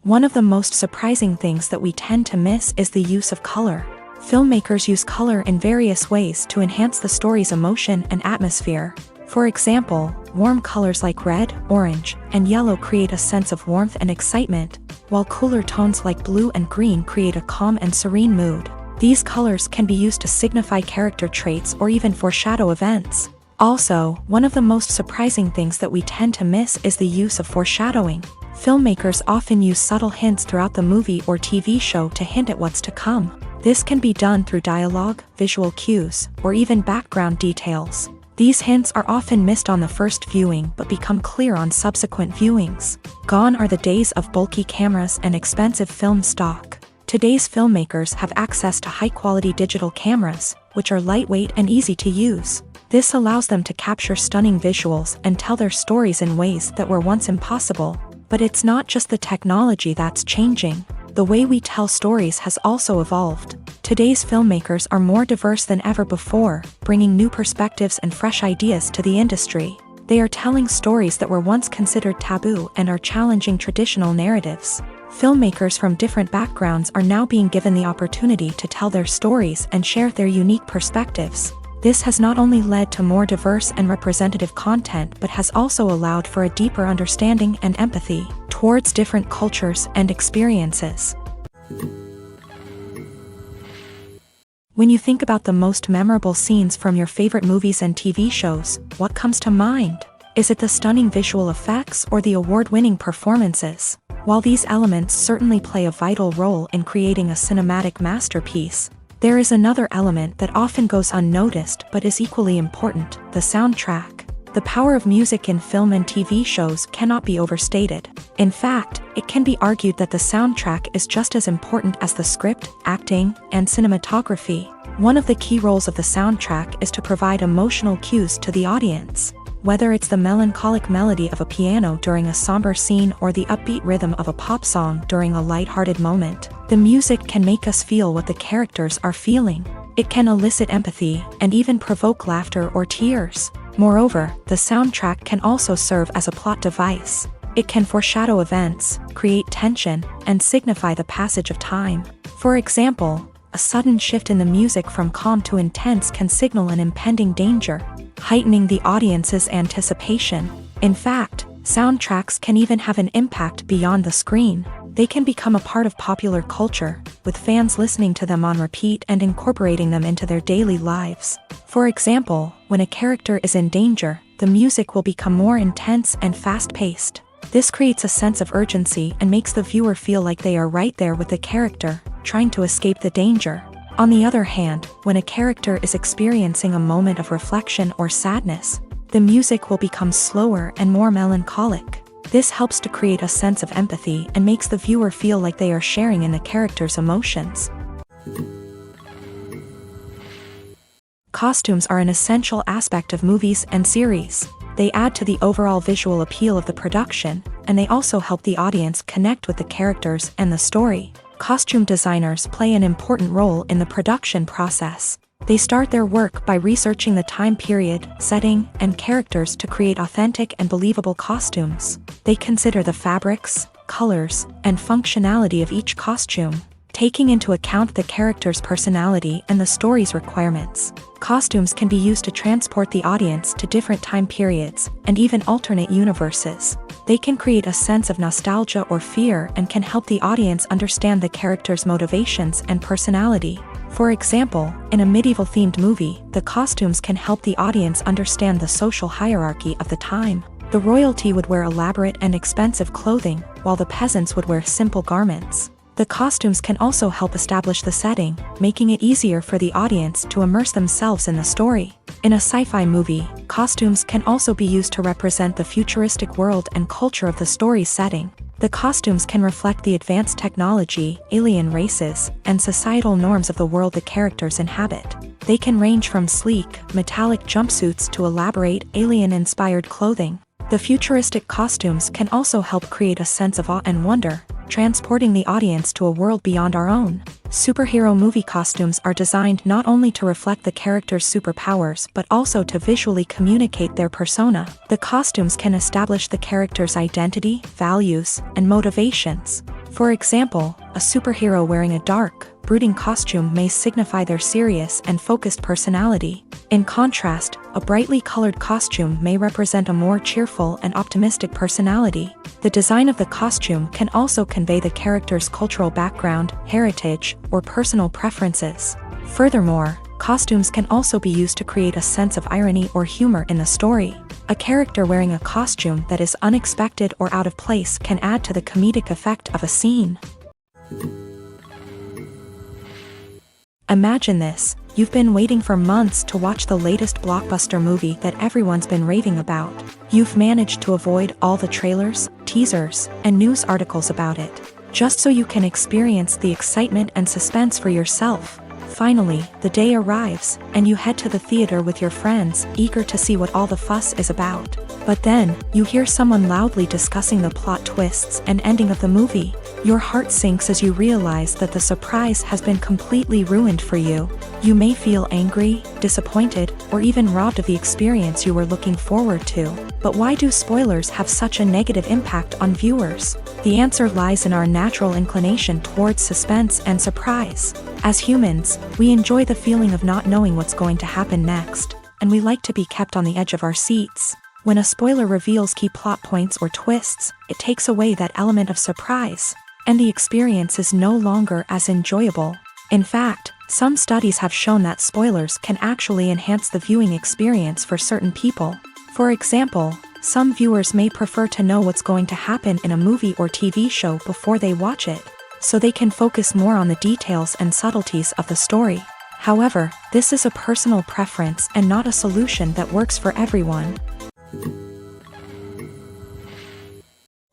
[SPEAKER 1] One of the most surprising things that we tend to miss is the use of color. Filmmakers use color in various ways to enhance the story's emotion and atmosphere. For example, warm colors like red, orange, and yellow create a sense of warmth and excitement, while cooler tones like blue and green create a calm and serene mood. These colors can be used to signify character traits or even foreshadow events. Also, one of the most surprising things that we tend to miss is the use of foreshadowing. Filmmakers often use subtle hints throughout the movie or TV show to hint at what's to come. This can be done through dialogue, visual cues, or even background details. These hints are often missed on the first viewing but become clear on subsequent viewings. Gone are the days of bulky cameras and expensive film stock. Today's filmmakers have access to high-quality digital cameras, which are lightweight and easy to use. This allows them to capture stunning visuals and tell their stories in ways that were once impossible. But it's not just the technology that's changing. The way we tell stories has also evolved. Today's filmmakers are more diverse than ever before, bringing new perspectives and fresh ideas to the industry. They are telling stories that were once considered taboo and are challenging traditional narratives. Filmmakers from different backgrounds are now being given the opportunity to tell their stories and share their unique perspectives. This has not only led to more diverse and representative content but has also allowed for a deeper understanding and empathy towards different cultures and experiences. When you think about the most memorable scenes from your favorite movies and TV shows, what comes to mind? Is it the stunning visual effects or the award-winning performances? While these elements certainly play a vital role in creating a cinematic masterpiece, there is another element that often goes unnoticed but is equally important: the soundtrack. The power of music in film and TV shows cannot be overstated. In fact, it can be argued that the soundtrack is just as important as the script, acting, and cinematography. One of the key roles of the soundtrack is to provide emotional cues to the audience. Whether it's the melancholic melody of a piano during a somber scene or the upbeat rhythm of a pop song during a light-hearted moment, the music can make us feel what the characters are feeling. It can elicit empathy and even provoke laughter or tears. Moreover, the soundtrack can also serve as a plot device. It can foreshadow events, create tension, and signify the passage of time. For example, a sudden shift in the music from calm to intense can signal an impending danger, heightening the audience's anticipation. In fact, soundtracks can even have an impact beyond the screen. They can become a part of popular culture, with fans listening to them on repeat and incorporating them into their daily lives. For example, when a character is in danger, the music will become more intense and fast-paced. This creates a sense of urgency and makes the viewer feel like they are right there with the character, trying to escape the danger. On the other hand, when a character is experiencing a moment of reflection or sadness, the music will become slower and more melancholic. This helps to create a sense of empathy and makes the viewer feel like they are sharing in the character's emotions. Costumes are an essential aspect of movies and series. They add to the overall visual appeal of the production, and they also help the audience connect with the characters and the story. Costume designers play an important role in the production process. They start their work by researching the time period, setting, and characters to create authentic and believable costumes. They consider the fabrics, colors, and functionality of each costume, taking into account the character's personality and the story's requirements. Costumes can be used to transport the audience to different time periods and even alternate universes. They can create a sense of nostalgia or fear and can help the audience understand the character's motivations and personality. For example, in a medieval-themed movie, the costumes can help the audience understand the social hierarchy of the time. The royalty would wear elaborate and expensive clothing, while the peasants would wear simple garments. The costumes can also help establish the setting, making it easier for the audience to immerse themselves in the story. In a sci-fi movie, costumes can also be used to represent the futuristic world and culture of the story's setting. The costumes can reflect the advanced technology, alien races, and societal norms of the world the characters inhabit. They can range from sleek, metallic jumpsuits to elaborate, alien-inspired clothing. The futuristic costumes can also help create a sense of awe and wonder, transporting the audience to a world beyond our own. Superhero movie costumes are designed not only to reflect the character's superpowers but also to visually communicate their persona. The costumes can establish the character's identity, values, and motivations. For example, a superhero wearing a dark, brooding costume may signify their serious and focused personality. In contrast, a brightly colored costume may represent a more cheerful and optimistic personality. The design of the costume can also convey the character's cultural background, heritage, or personal preferences. Furthermore, costumes can also be used to create a sense of irony or humor in the story. A character wearing a costume that is unexpected or out of place can add to the comedic effect of a scene. Imagine this: you've been waiting for months to watch the latest blockbuster movie that everyone's been raving about. You've managed to avoid all the trailers, teasers, and news articles about it, just so you can experience the excitement and suspense for yourself. Finally, the day arrives, and you head to the theater with your friends, eager to see what all the fuss is about. But then, you hear someone loudly discussing the plot twists and ending of the movie. Your heart sinks as you realize that the surprise has been completely ruined for you. You may feel angry, disappointed, or even robbed of the experience you were looking forward to. But why do spoilers have such a negative impact on viewers? The answer lies in our natural inclination towards suspense and surprise. As humans, we enjoy the feeling of not knowing what's going to happen next, and we like to be kept on the edge of our seats. When a spoiler reveals key plot points or twists, it takes away that element of surprise, and the experience is no longer as enjoyable. In fact, some studies have shown that spoilers can actually enhance the viewing experience for certain people. For example, some viewers may prefer to know what's going to happen in a movie or TV show before they watch it, so they can focus more on the details and subtleties of the story. However, this is a personal preference and not a solution that works for everyone.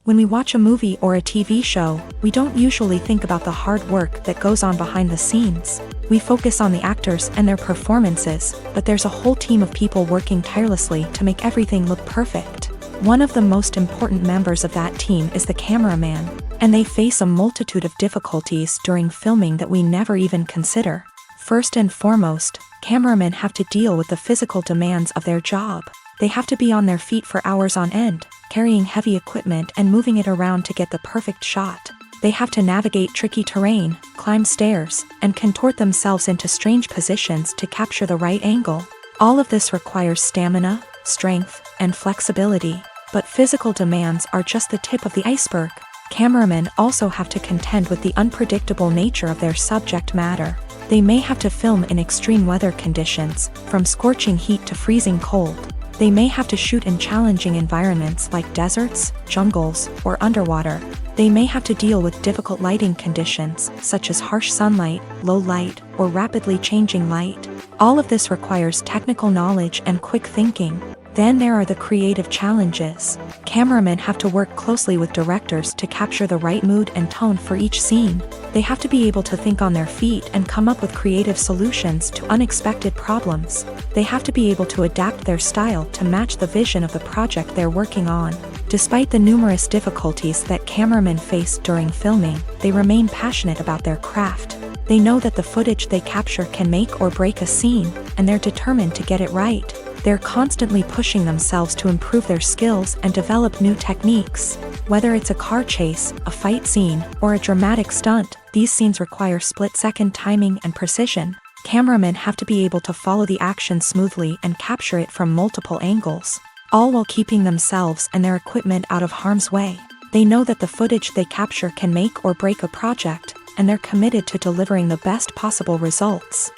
[SPEAKER 1] When we watch a movie or a TV show, we don't usually think about the hard work that goes on behind the scenes. We focus on the actors and their performances, but there's a whole team of people working tirelessly to make everything look perfect. One of the most important members of that team is the cameraman, and they face a multitude of difficulties during filming that we never even consider. First and foremost, cameramen have to deal with the physical demands of their job. They have to be on their feet for hours on end, carrying heavy equipment and moving it around to get the perfect shot. They have to navigate tricky terrain, climb stairs, and contort themselves into strange positions to capture the right angle. All of this requires stamina, strength, and flexibility. But physical demands are just the tip of the iceberg. Cameramen also have to contend with the unpredictable nature of their subject matter. They may have to film in extreme weather conditions, from scorching heat to freezing cold. They may have to shoot in challenging environments like deserts, jungles, or underwater. They may have to deal with difficult lighting conditions, such as harsh sunlight, low light, or rapidly changing light. All of this requires technical knowledge and quick thinking. Then there are the creative challenges. Cameramen have to work closely with directors to capture the right mood and tone for each scene. They have to be able to think on their feet and come up with creative solutions to unexpected problems. They have to be able to adapt their style to match the vision of the project they're working on. Despite the numerous difficulties that cameramen face during filming, they remain passionate about their craft. They know that the footage they capture can make or break a scene, and they're determined to get it right. They're constantly pushing themselves to improve their skills and develop new techniques. Whether it's a car chase, a fight scene, or a dramatic stunt, these scenes require split-second timing and precision. Cameramen have to be able to follow the action smoothly and capture it from multiple angles, all while keeping themselves and their equipment out of harm's way. They know that the footage they capture can make or break a project, and they're committed to delivering the best possible results.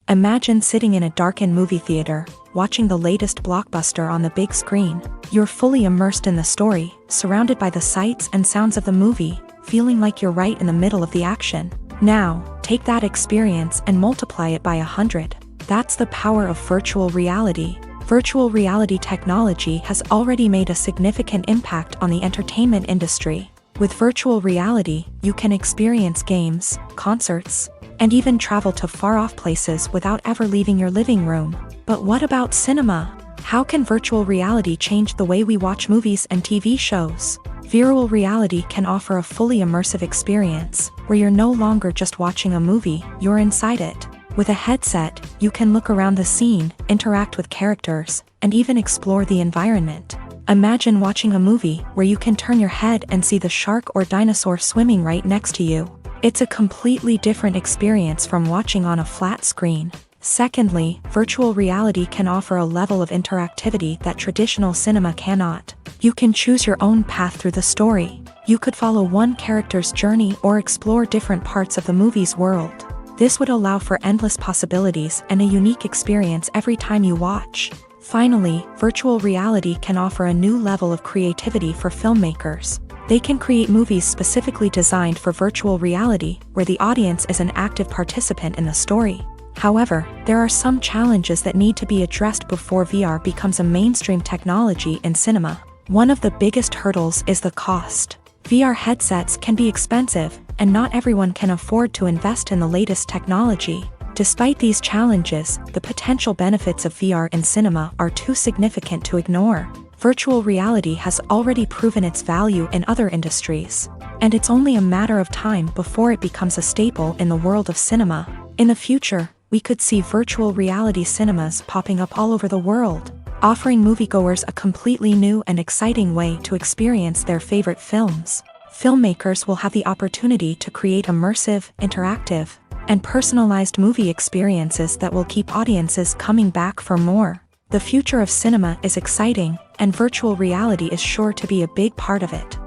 [SPEAKER 1] Imagine sitting in a darkened movie theater, watching the latest blockbuster on the big screen. You're fully immersed in the story, surrounded by the sights and sounds of the movie, feeling like you're right in the middle of the action. Now, take that experience and multiply it by 100. That's the power of virtual reality. Virtual reality technology has already made a significant impact on the entertainment industry. With virtual reality, you can experience games, concerts, and even travel to far-off places without ever leaving your living room. But what about cinema? How can virtual reality change the way we watch movies and TV shows? Virtual reality can offer a fully immersive experience, where you're no longer just watching a movie, you're inside it. With a headset, you can look around the scene, interact with characters, and even explore the environment. Imagine watching a movie where you can turn your head and see the shark or dinosaur swimming right next to you. It's a completely different experience from watching on a flat screen. Secondly, virtual reality can offer a level of interactivity that traditional cinema cannot. You can choose your own path through the story. You could follow one character's journey or explore different parts of the movie's world. This would allow for endless possibilities and a unique experience every time you watch. Finally, virtual reality can offer a new level of creativity for filmmakers. They can create movies specifically designed for virtual reality, where the audience is an active participant in the story. However, there are some challenges that need to be addressed before VR becomes a mainstream technology in cinema. One of the biggest hurdles is the cost. VR headsets can be expensive, and not everyone can afford to invest in the latest technology. Despite these challenges, the potential benefits of VR in cinema are too significant to ignore. Virtual reality has already proven its value in other industries, and it's only a matter of time before it becomes a staple in the world of cinema. In the future, we could see virtual reality cinemas popping up all over the world, offering moviegoers a completely new and exciting way to experience their favorite films. Filmmakers will have the opportunity to create immersive, interactive, and personalized movie experiences that will keep audiences coming back for more. The future of cinema is exciting, and virtual reality is sure to be a big part of it.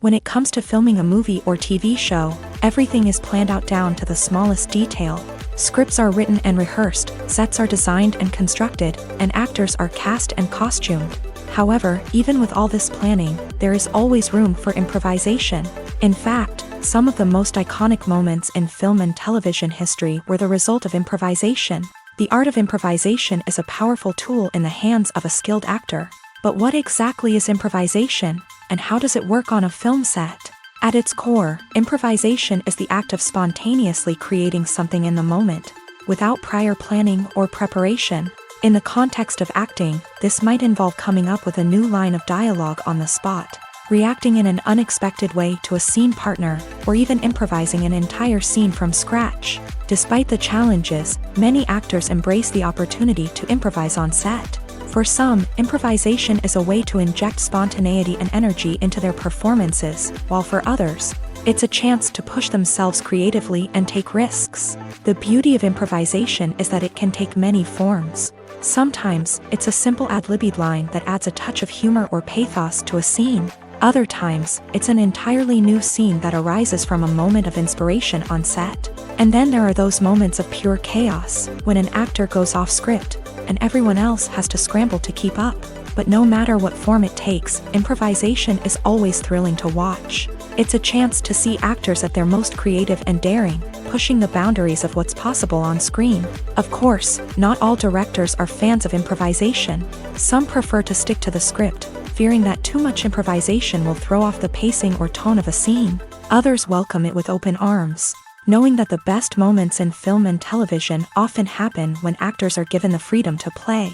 [SPEAKER 1] When it comes to filming a movie or TV show, everything is planned out down to the smallest detail. Scripts are written and rehearsed, sets are designed and constructed, and actors are cast and costumed. However, even with all this planning, there is always room for improvisation. In fact, some of the most iconic moments in film and television history were the result of improvisation. The art of improvisation is a powerful tool in the hands of a skilled actor. But what exactly is improvisation, and how does it work on a film set? At its core, improvisation is the act of spontaneously creating something in the moment, without prior planning or preparation. In the context of acting, this might involve coming up with a new line of dialogue on the spot, reacting in an unexpected way to a scene partner, or even improvising an entire scene from scratch. Despite the challenges, many actors embrace the opportunity to improvise on set. For some, improvisation is a way to inject spontaneity and energy into their performances, while for others, it's a chance to push themselves creatively and take risks. The beauty of improvisation is that it can take many forms. Sometimes, it's a simple ad-libbed line that adds a touch of humor or pathos to a scene. Other times, it's an entirely new scene that arises from a moment of inspiration on set. And then there are those moments of pure chaos, when an actor goes off script, and everyone else has to scramble to keep up. But no matter what form it takes, improvisation is always thrilling to watch. It's a chance to see actors at their most creative and daring, pushing the boundaries of what's possible on screen. Of course, not all directors are fans of improvisation. Some prefer to stick to the script, fearing that too much improvisation will throw off the pacing or tone of a scene. Others welcome it with open arms, knowing that the best moments in film and television often happen when actors are given the freedom to play.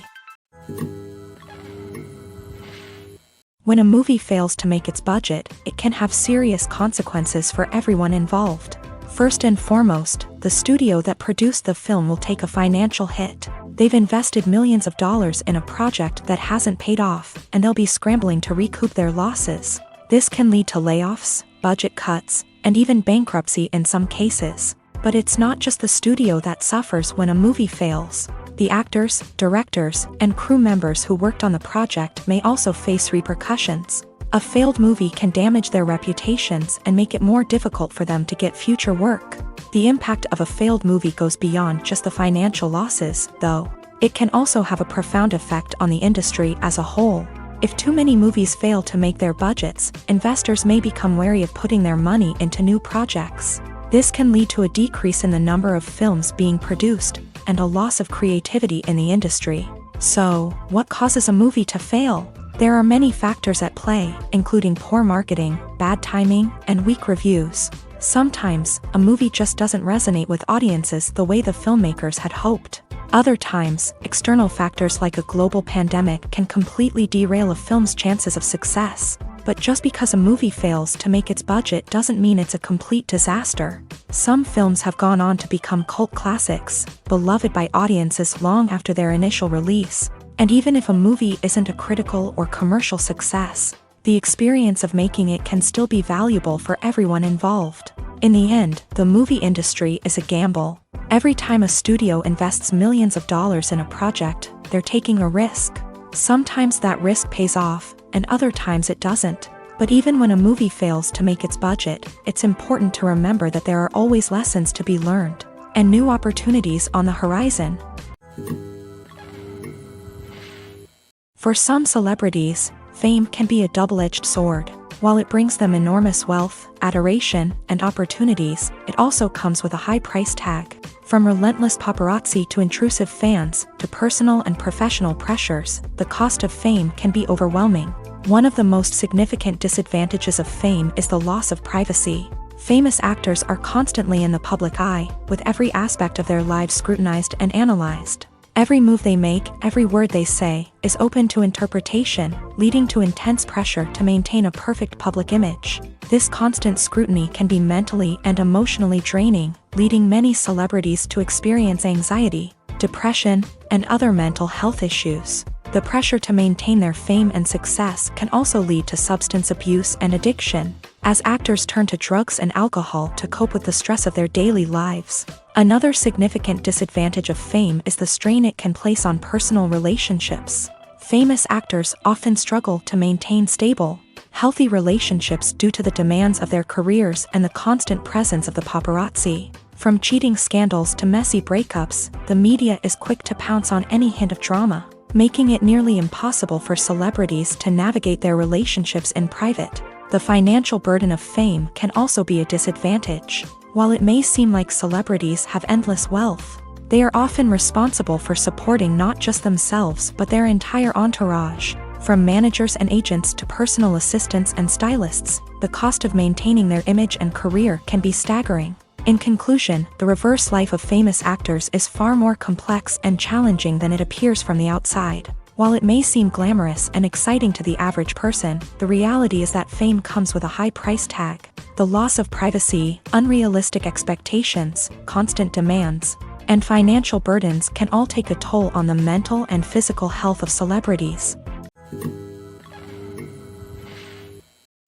[SPEAKER 1] When a movie fails to make its budget, it can have serious consequences for everyone involved. First and foremost, the studio that produced the film will take a financial hit. They've invested millions of dollars in a project that hasn't paid off, and they'll be scrambling to recoup their losses. This can lead to layoffs, budget cuts, and even bankruptcy in some cases. But it's not just the studio that suffers when a movie fails. The actors, directors, and crew members who worked on the project may also face repercussions. A failed movie can damage their reputations and make it more difficult for them to get future work. The impact of a failed movie goes beyond just the financial losses, though. It can also have a profound effect on the industry as a whole. If too many movies fail to make their budgets, investors may become wary of putting their money into new projects. This can lead to a decrease in the number of films being produced, and a loss of creativity in the industry. So, what causes a movie to fail? There are many factors at play, including poor marketing, bad timing, and weak reviews. Sometimes, a movie just doesn't resonate with audiences the way the filmmakers had hoped. Other times, external factors like a global pandemic can completely derail a film's chances of success. But just because a movie fails to make its budget doesn't mean it's a complete disaster. Some films have gone on to become cult classics, beloved by audiences long after their initial release. And even if a movie isn't a critical or commercial success, the experience of making it can still be valuable for everyone involved. In the end, the movie industry is a gamble. Every time a studio invests millions of dollars in a project, they're taking a risk. Sometimes that risk pays off, and other times it doesn't. But even when a movie fails to make its budget, it's important to remember that there are always lessons to be learned, and new opportunities on the horizon. For some celebrities, fame can be a double-edged sword. While it brings them enormous wealth, adoration, and opportunities, it also comes with a high price tag. From relentless paparazzi to intrusive fans, to personal and professional pressures, the cost of fame can be overwhelming. One of the most significant disadvantages of fame is the loss of privacy. Famous actors are constantly in the public eye, with every aspect of their lives scrutinized and analyzed. Every move they make, every word they say, is open to interpretation, leading to intense pressure to maintain a perfect public image. This constant scrutiny can be mentally and emotionally draining, leading many celebrities to experience anxiety, depression, and other mental health issues. The pressure to maintain their fame and success can also lead to substance abuse and addiction, as actors turn to drugs and alcohol to cope with the stress of their daily lives. Another significant disadvantage of fame is the strain it can place on personal relationships. Famous actors often struggle to maintain stable, healthy relationships due to the demands of their careers and the constant presence of the paparazzi. From cheating scandals to messy breakups, the media is quick to pounce on any hint of drama, making it nearly impossible for celebrities to navigate their relationships in private. The financial burden of fame can also be a disadvantage. While it may seem like celebrities have endless wealth, They are often responsible for supporting not just themselves but their entire entourage. From managers and agents to personal assistants and stylists, the cost of maintaining their image and career can be staggering. In conclusion, the reverse life of famous actors is far more complex and challenging than it appears from the outside. While it may seem glamorous and exciting to the average person, the reality is that fame comes with a high price tag. The loss of privacy, unrealistic expectations, constant demands, and financial burdens can all take a toll on the mental and physical health of celebrities.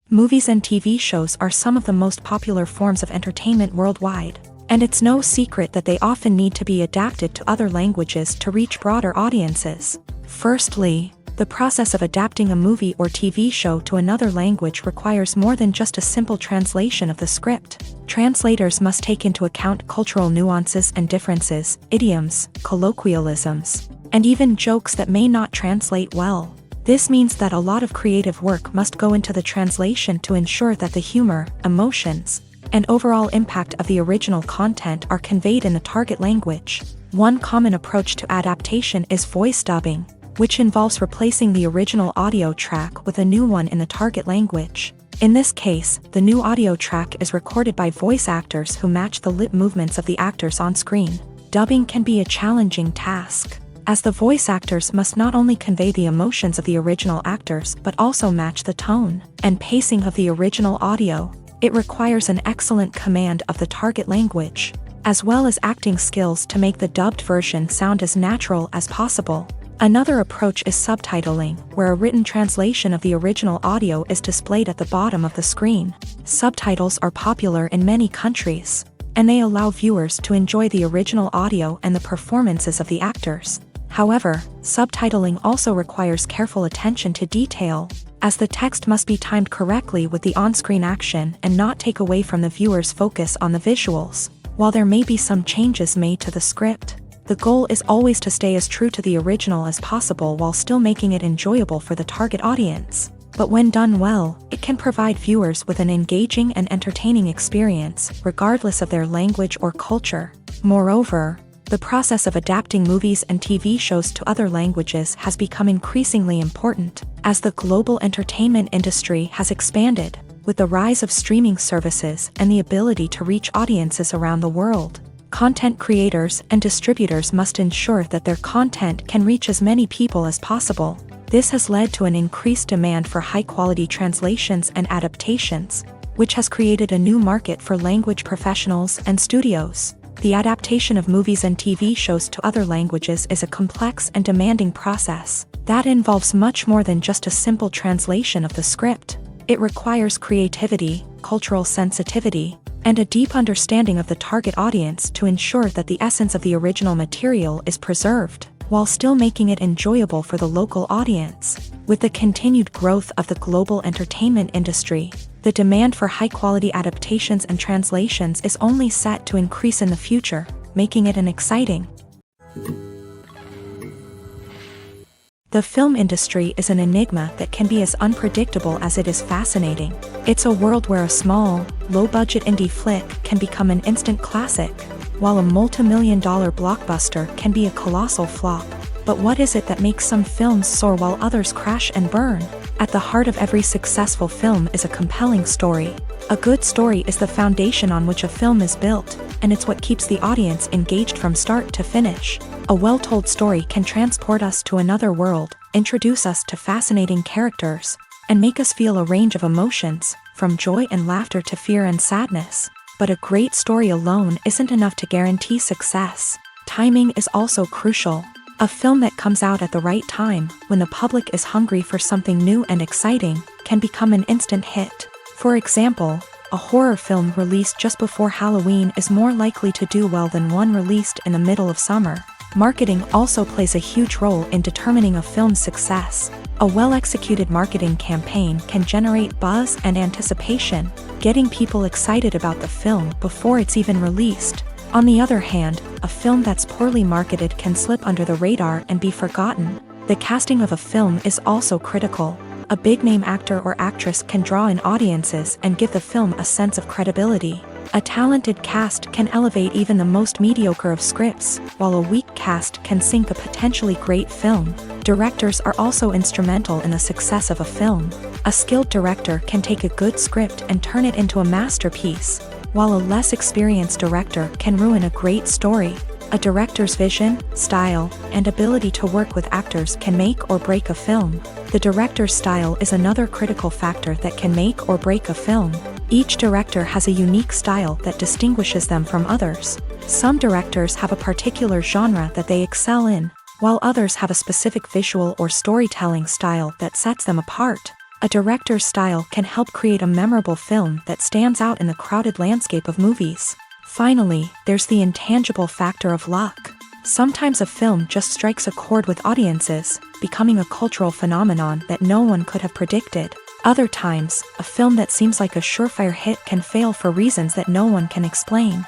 [SPEAKER 1] Movies and TV shows are some of the most popular forms of entertainment worldwide, and it's no secret that they often need to be adapted to other languages to reach broader audiences. Firstly, the process of adapting a movie or TV show to another language requires more than just a simple translation of the script. Translators must take into account cultural nuances and differences, idioms, colloquialisms, and even jokes that may not translate well. This means that a lot of creative work must go into the translation to ensure that the humor, emotions, and overall impact of the original content are conveyed in the target language. One common approach to adaptation is voice dubbing, which involves replacing the original audio track with a new one in the target language. In this case, the new audio track is recorded by voice actors who match the lip movements of the actors on screen. Dubbing can be a challenging task, as the voice actors must not only convey the emotions of the original actors but also match the tone and pacing of the original audio. It requires an excellent command of the target language, as well as acting skills to make the dubbed version sound as natural as possible. Another approach is subtitling, where a written translation of the original audio is displayed at the bottom of the screen. Subtitles are popular in many countries, and they allow viewers to enjoy the original audio and the performances of the actors. However, subtitling also requires careful attention to detail, as the text must be timed correctly with the on-screen action and not take away from the viewer's focus on the visuals. While there may be some changes made to the script, the goal is always to stay as true to the original as possible while still making it enjoyable for the target audience. But when done well, it can provide viewers with an engaging and entertaining experience, regardless of their language or culture. Moreover, the process of adapting movies and TV shows to other languages has become increasingly important, as the global entertainment industry has expanded, with the rise of streaming services and the ability to reach audiences around the world. Content creators and distributors must ensure that their content can reach as many people as possible. This has led to an increased demand for high-quality translations and adaptations, which has created a new market for language professionals and studios. The adaptation of movies and TV shows to other languages is a complex and demanding process that involves much more than just a simple translation of the script. It requires creativity, cultural sensitivity, and a deep understanding of the target audience to ensure that the essence of the original material is preserved, while still making it enjoyable for the local audience. With the continued growth of the global entertainment industry, the demand for high-quality adaptations and translations is only set to increase in the future, making it an exciting. The film industry is an enigma that can be as unpredictable as it is fascinating. It's a world where a small, low-budget indie flick can become an instant classic, while a multi-million-dollar blockbuster can be a colossal flop. But what is it that makes some films soar while others crash and burn? At the heart of every successful film is a compelling story. A good story is the foundation on which a film is built, and it's what keeps the audience engaged from start to finish. A well-told story can transport us to another world, introduce us to fascinating characters, and make us feel a range of emotions, from joy and laughter to fear and sadness. But a great story alone isn't enough to guarantee success. Timing is also crucial. A film that comes out at the right time, when the public is hungry for something new and exciting, can become an instant hit. For example, a horror film released just before Halloween is more likely to do well than one released in the middle of summer. Marketing also plays a huge role in determining a film's success. A well-executed marketing campaign can generate buzz and anticipation, getting people excited about the film before it's even released. On the other hand, a film that's poorly marketed can slip under the radar and be forgotten. The casting of a film is also critical. A big-name actor or actress can draw in audiences and give the film a sense of credibility. A talented cast can elevate even the most mediocre of scripts, while a weak cast can sink a potentially great film. Directors are also instrumental in the success of a film. A skilled director can take a good script and turn it into a masterpiece, while a less experienced director can ruin a great story. A director's vision, style, and ability to work with actors can make or break a film. The director's style is another critical factor that can make or break a film. Each director has a unique style that distinguishes them from others. Some directors have a particular genre that they excel in, while others have a specific visual or storytelling style that sets them apart. A director's style can help create a memorable film that stands out in the crowded landscape of movies. Finally, there's the intangible factor of luck. Sometimes a film just strikes a chord with audiences, becoming a cultural phenomenon that no one could have predicted. Other times, a film that seems like a surefire hit can fail for reasons that no one can explain.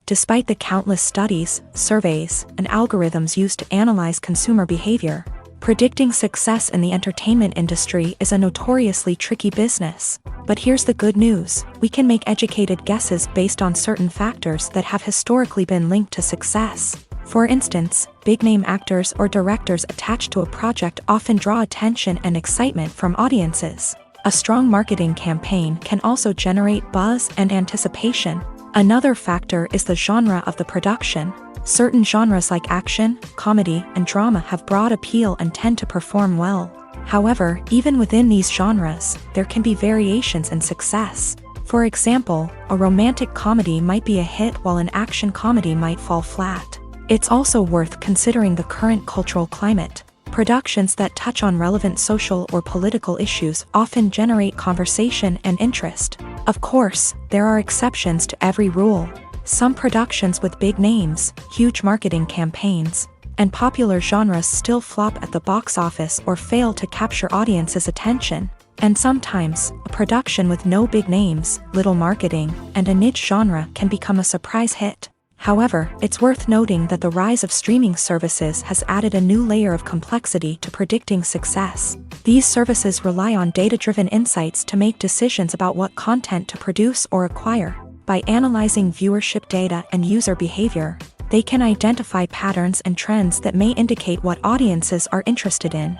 [SPEAKER 1] Despite the countless studies, surveys, and algorithms used to analyze consumer behavior, predicting success in the entertainment industry is a notoriously tricky business. But here's the good news: we can make educated guesses based on certain factors that have historically been linked to success. For instance, big-name actors or directors attached to a project often draw attention and excitement from audiences. A strong marketing campaign can also generate buzz and anticipation. Another factor is the genre of the production. Certain genres like action, comedy, and drama have broad appeal and tend to perform well. However, even within these genres, there can be variations in success. For example, a romantic comedy might be a hit while an action comedy might fall flat. It's also worth considering the current cultural climate. Productions that touch on relevant social or political issues often generate conversation and interest. Of course, there are exceptions to every rule. Some productions with big names, huge marketing campaigns, and popular genres still flop at the box office or fail to capture audiences' attention. And sometimes, a production with no big names, little marketing, and a niche genre can become a surprise hit. However, it's worth noting that the rise of streaming services has added a new layer of complexity to predicting success. These services rely on data-driven insights to make decisions about what content to produce or acquire. By analyzing viewership data and user behavior, they can identify patterns and trends that may indicate what audiences are interested in.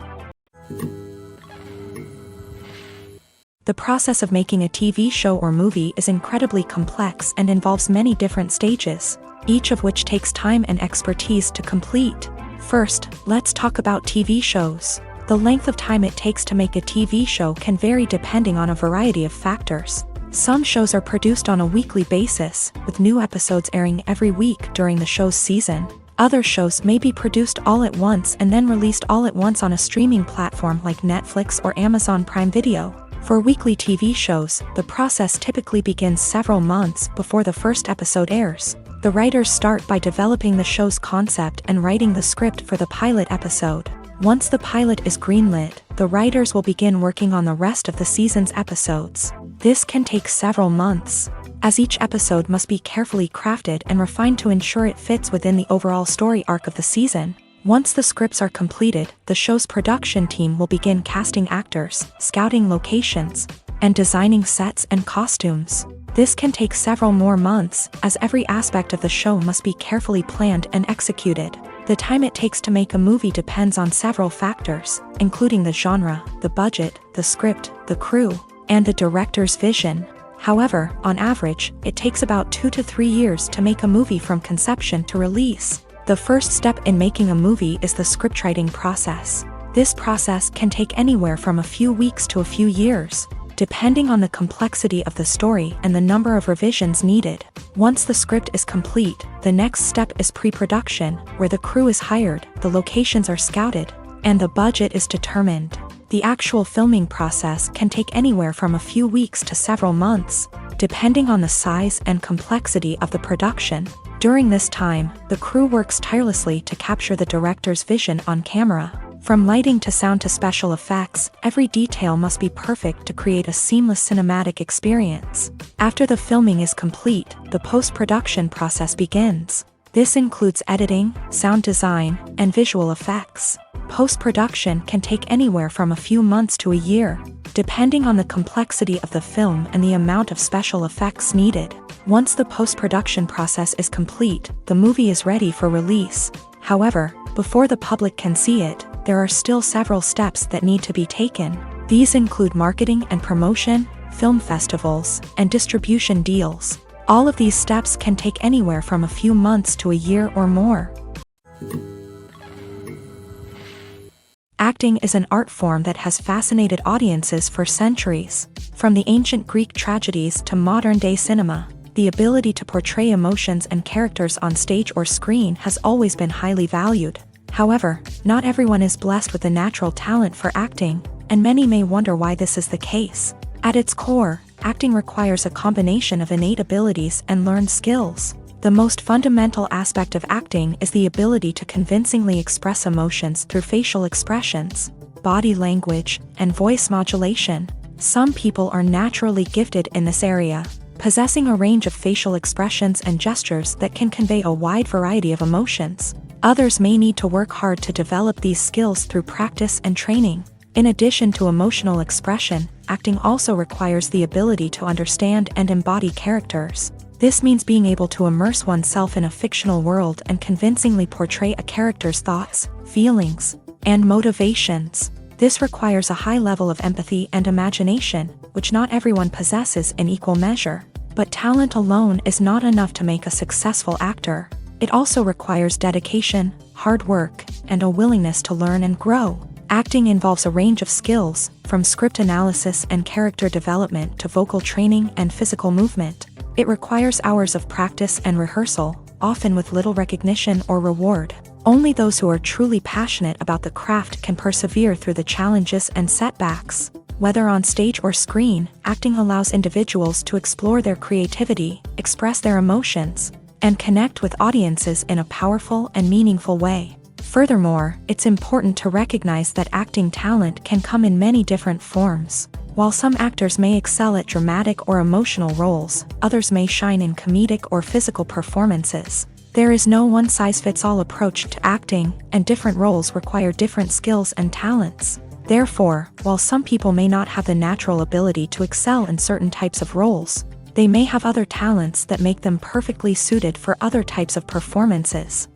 [SPEAKER 1] The process of making a TV show or movie is incredibly complex and involves many different stages, each of which takes time and expertise to complete. First, let's talk about TV shows. The length of time it takes to make a TV show can vary depending on a variety of factors. Some shows are produced on a weekly basis, with new episodes airing every week during the show's season. Other shows may be produced all at once and then released all at once on a streaming platform like Netflix or Amazon Prime Video. For weekly TV shows, the process typically begins several months before the first episode airs. The writers start by developing the show's concept and writing the script for the pilot episode. Once the pilot is greenlit, the writers will begin working on the rest of the season's episodes. This can take several months, as each episode must be carefully crafted and refined to ensure it fits within the overall story arc of the season. Once the scripts are completed, the show's production team will begin casting actors, scouting locations, and designing sets and costumes. This can take several more months, as every aspect of the show must be carefully planned and executed. The time it takes to make a movie depends on several factors, including the genre, the budget, the script, the crew, and the director's vision. However, on average, it takes about 2 to 3 years to make a movie from conception to release. The first step in making a movie is the scriptwriting process. This process can take anywhere from a few weeks to a few years, depending on the complexity of the story and the number of revisions needed. Once the script is complete, the next step is pre-production, where the crew is hired, the locations are scouted, and the budget is determined. The actual filming process can take anywhere from a few weeks to several months, depending on the size and complexity of the production. During this time, the crew works tirelessly to capture the director's vision on camera. From lighting to sound to special effects, every detail must be perfect to create a seamless cinematic experience. After the filming is complete, the post-production process begins. This includes editing, sound design, and visual effects. Post-production can take anywhere from a few months to a year. depending on the complexity of the film and the amount of special effects needed. Once the post-production process is complete, the movie is ready for release. However, before the public can see it, there are still several steps that need to be taken. These include marketing and promotion, film festivals, and distribution deals. All of these steps can take anywhere from a few months to a year or more. Acting is an art form that has fascinated audiences for centuries. From the ancient Greek tragedies to modern-day cinema, the ability to portray emotions and characters on stage or screen has always been highly valued. However, not everyone is blessed with a natural talent for acting, and many may wonder why this is the case. At its core, acting requires a combination of innate abilities and learned skills. The most fundamental aspect of acting is the ability to convincingly express emotions through facial expressions, body language, and voice modulation. Some people are naturally gifted in this area, possessing a range of facial expressions and gestures that can convey a wide variety of emotions. Others may need to work hard to develop these skills through practice and training. In addition to emotional expression, acting also requires the ability to understand and embody characters. This means being able to immerse oneself in a fictional world and convincingly portray a character's thoughts, feelings, and motivations. This requires a high level of empathy and imagination, which not everyone possesses in equal measure. But talent alone is not enough to make a successful actor. It also requires dedication, hard work, and a willingness to learn and grow. Acting involves a range of skills, from script analysis and character development to vocal training and physical movement. It requires hours of practice and rehearsal, often with little recognition or reward. Only those who are truly passionate about the craft can persevere through the challenges and setbacks. Whether on stage or screen, acting allows individuals to explore their creativity, express their emotions, and connect with audiences in a powerful and meaningful way. Furthermore, it's important to recognize that acting talent can come in many different forms. While some actors may excel at dramatic or emotional roles, others may shine in comedic or physical performances. There is no one-size-fits-all approach to acting, and different roles require different skills and talents. Therefore, while some people may not have the natural ability to excel in certain types of roles, they may have other talents that make them perfectly suited for other types of performances.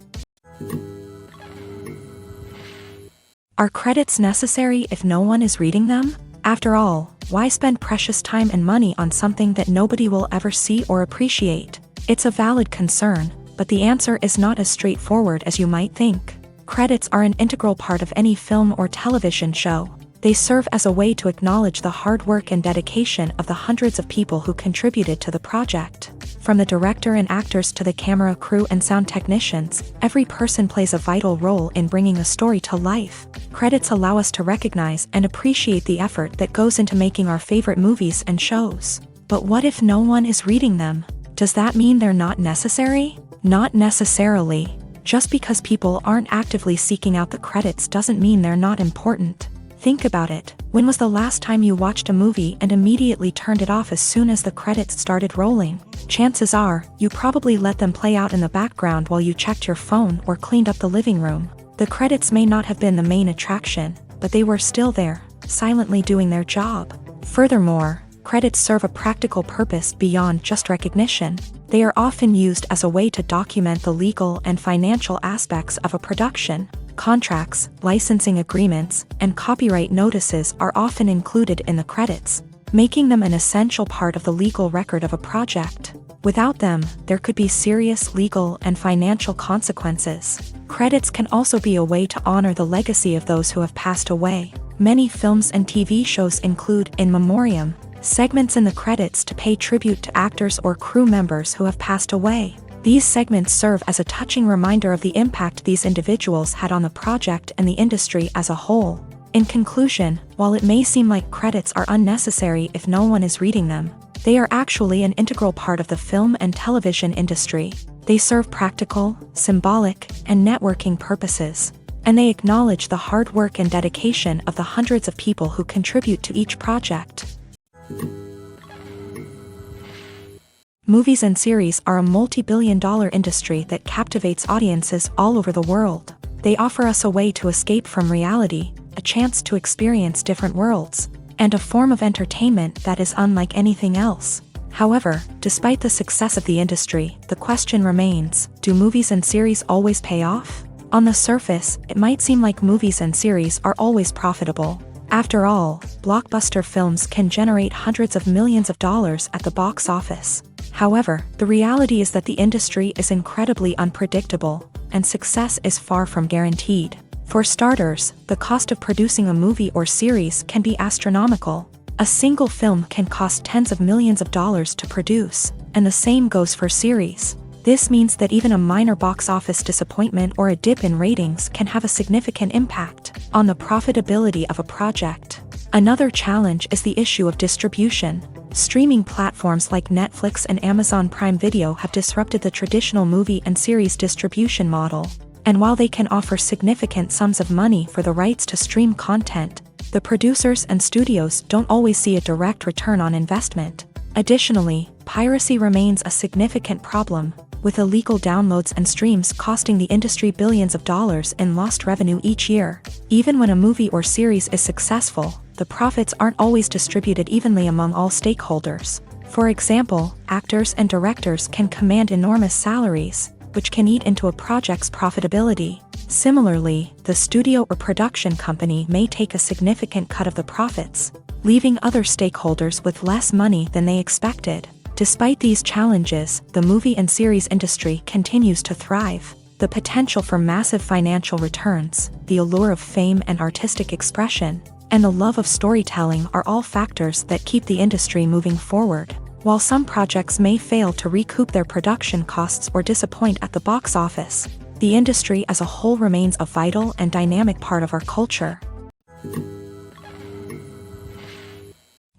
[SPEAKER 1] Are credits necessary if no one is reading them? After all, why spend precious time and money on something that nobody will ever see or appreciate? It's a valid concern, but the answer is not as straightforward as you might think. Credits are an integral part of any film or television show. They serve as a way to acknowledge the hard work and dedication of the hundreds of people who contributed to the project. From the director and actors to the camera crew and sound technicians, every person plays a vital role in bringing a story to life. Credits allow us to recognize and appreciate the effort that goes into making our favorite movies and shows. But what if no one is reading them? Does that mean they're not necessary? Not necessarily. Just because people aren't actively seeking out the credits doesn't mean they're not important. Think about it. When was the last time you watched a movie and immediately turned it off as soon as the credits started rolling? Chances are, you probably let them play out in the background while you checked your phone or cleaned up the living room. The credits may not have been the main attraction, but they were still there, silently doing their job. Furthermore, credits serve a practical purpose beyond just recognition. They are often used as a way to document the legal and financial aspects of a production. Contracts, licensing agreements, and copyright notices are often included in the credits, making them an essential part of the legal record of a project. Without them, there could be serious legal and financial consequences. Credits can also be a way to honor the legacy of those who have passed away. Many films and TV shows include in memoriam segments in the credits to pay tribute to actors or crew members who have passed away. These segments serve as a touching reminder of the impact these individuals had on the project and the industry as a whole. In conclusion, while it may seem like credits are unnecessary if no one is reading them, they are actually an integral part of the film and television industry. They serve practical, symbolic, and networking purposes, and they acknowledge the hard work and dedication of the hundreds of people who contribute to each project. Movies and series are a multi-billion-dollar industry that captivates audiences all over the world. They offer us a way to escape from reality, a chance to experience different worlds, and a form of entertainment that is unlike anything else. However, despite the success of the industry, the question remains, do movies and series always pay off? On the surface, it might seem like movies and series are always profitable. After all, blockbuster films can generate hundreds of millions of dollars at the box office. However, the reality is that the industry is incredibly unpredictable, and success is far from guaranteed. For starters, the cost of producing a movie or series can be astronomical. A single film can cost tens of millions of dollars to produce, and the same goes for series. This means that even a minor box office disappointment or a dip in ratings can have a significant impact on the profitability of a project. Another challenge is the issue of distribution. Streaming platforms like Netflix and Amazon Prime Video have disrupted the traditional movie and series distribution model. And while they can offer significant sums of money for the rights to stream content, the producers and studios don't always see a direct return on investment. Additionally, piracy remains a significant problem, with illegal downloads and streams costing the industry billions of dollars in lost revenue each year. Even when a movie or series is successful, the profits aren't always distributed evenly among all stakeholders. For example, actors and directors can command enormous salaries, which can eat into a project's profitability. Similarly, the studio or production company may take a significant cut of the profits, leaving other stakeholders with less money than they expected. Despite these challenges, the movie and series industry continues to thrive. The potential for massive financial returns, the allure of fame and artistic expression, and the love of storytelling are all factors that keep the industry moving forward. While some projects may fail to recoup their production costs or disappoint at the box office, the industry as a whole remains a vital and dynamic part of our culture.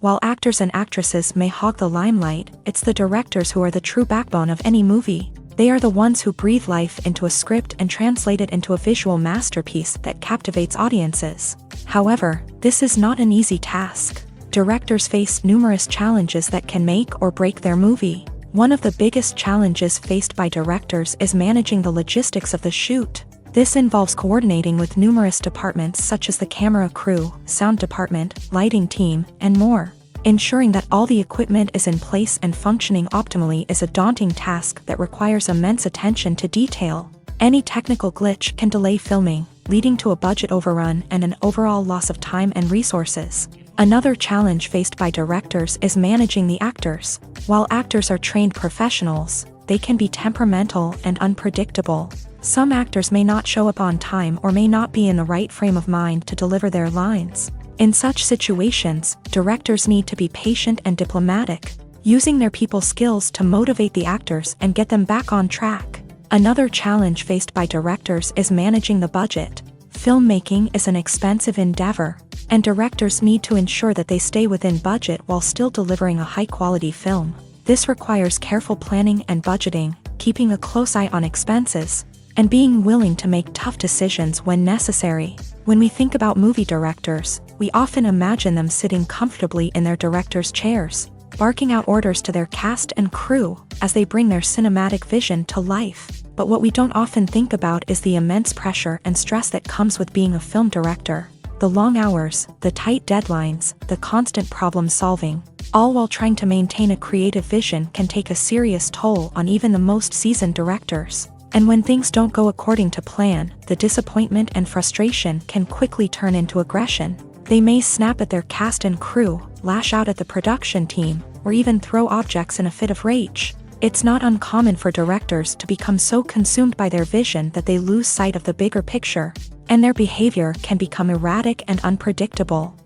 [SPEAKER 1] While actors and actresses may hog the limelight, it's the directors who are the true backbone of any movie. They are the ones who breathe life into a script and translate it into a visual masterpiece that captivates audiences. However, this is not an easy task. Directors face numerous challenges that can make or break their movie. One of the biggest challenges faced by directors is managing the logistics of the shoot. This involves coordinating with numerous departments such as the camera crew, sound department, lighting team, and more. Ensuring that all the equipment is in place and functioning optimally is a daunting task that requires immense attention to detail. Any technical glitch can delay filming, leading to a budget overrun and an overall loss of time and resources. Another challenge faced by directors is managing the actors. While actors are trained professionals, they can be temperamental and unpredictable. Some actors may not show up on time or may not be in the right frame of mind to deliver their lines. In such situations, directors need to be patient and diplomatic, using their people skills to motivate the actors and get them back on track. Another challenge faced by directors is managing the budget. Filmmaking is an expensive endeavor, and directors need to ensure that they stay within budget while still delivering a high-quality film. This requires careful planning and budgeting, keeping a close eye on expenses, and being willing to make tough decisions when necessary. When we think about movie directors, we often imagine them sitting comfortably in their director's chairs, barking out orders to their cast and crew as they bring their cinematic vision to life. But what we don't often think about is the immense pressure and stress that comes with being a film director. The long hours, the tight deadlines, the constant problem solving, all while trying to maintain a creative vision can take a serious toll on even the most seasoned directors. And when things don't go according to plan, the disappointment and frustration can quickly turn into aggression. They may snap at their cast and crew, lash out at the production team, or even throw objects in a fit of rage. It's not uncommon for directors to become so consumed by their vision that they lose sight of the bigger picture, and their behavior can become erratic and unpredictable.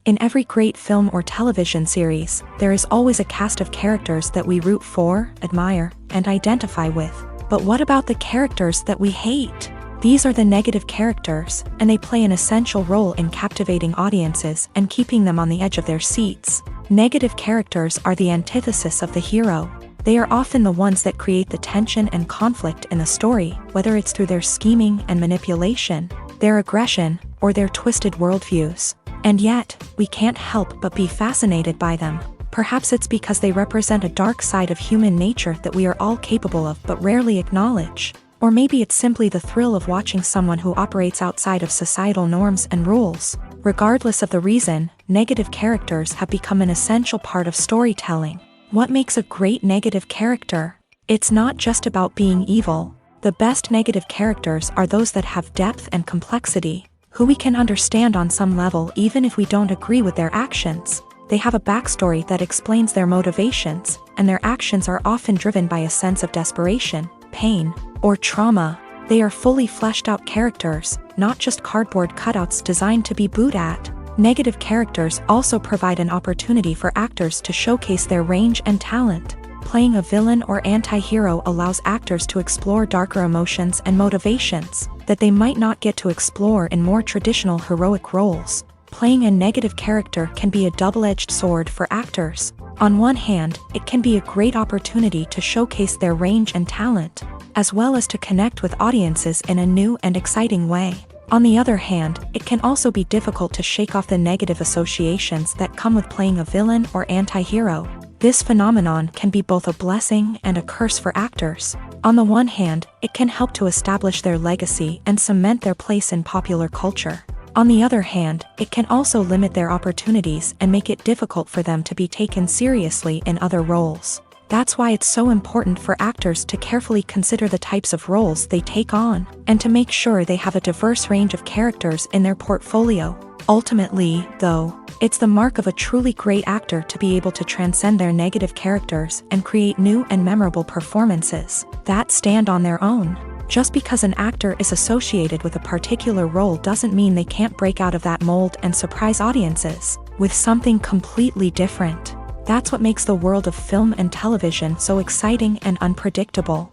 [SPEAKER 1] In every great film or television series, there is always a cast of characters that we root for, admire, and identify with. But what about the characters that we hate? These are the negative characters, and they play an essential role in captivating audiences and keeping them on the edge of their seats. Negative characters are the antithesis of the hero. They are often the ones that create the tension and conflict in the story, whether it's through their scheming and manipulation, their aggression, or their twisted worldviews. And yet, we can't help but be fascinated by them. Perhaps it's because they represent a dark side of human nature that we are all capable of but rarely acknowledge. Or maybe it's simply the thrill of watching someone who operates outside of societal norms and rules. Regardless of the reason, negative characters have become an essential part of storytelling. What makes a great negative character? It's not just about being evil. The best negative characters are those that have depth and complexity, who we can understand on some level even if we don't agree with their actions. They have a backstory that explains their motivations, and their actions are often driven by a sense of desperation, pain, or trauma. They are fully fleshed out characters, not just cardboard cutouts designed to be booed at. Negative characters also provide an opportunity for actors to showcase their range and talent. Playing a villain or anti-hero allows actors to explore darker emotions and motivations that they might not get to explore in more traditional heroic roles. Playing a negative character can be a double-edged sword for actors. On one hand, it can be a great opportunity to showcase their range and talent, as well as to connect with audiences in a new and exciting way. On the other hand, it can also be difficult to shake off the negative associations that come with playing a villain or anti-hero. This phenomenon can be both a blessing and a curse for actors. On the one hand, it can help to establish their legacy and cement their place in popular culture. On the other hand, it can also limit their opportunities and make it difficult for them to be taken seriously in other roles. That's why it's so important for actors to carefully consider the types of roles they take on, and to make sure they have a diverse range of characters in their portfolio. Ultimately, though, it's the mark of a truly great actor to be able to transcend their negative characters and create new and memorable performances that stand on their own. Just because an actor is associated with a particular role doesn't mean they can't break out of that mold and surprise audiences with something completely different. That's what makes the world of film and television so exciting and unpredictable.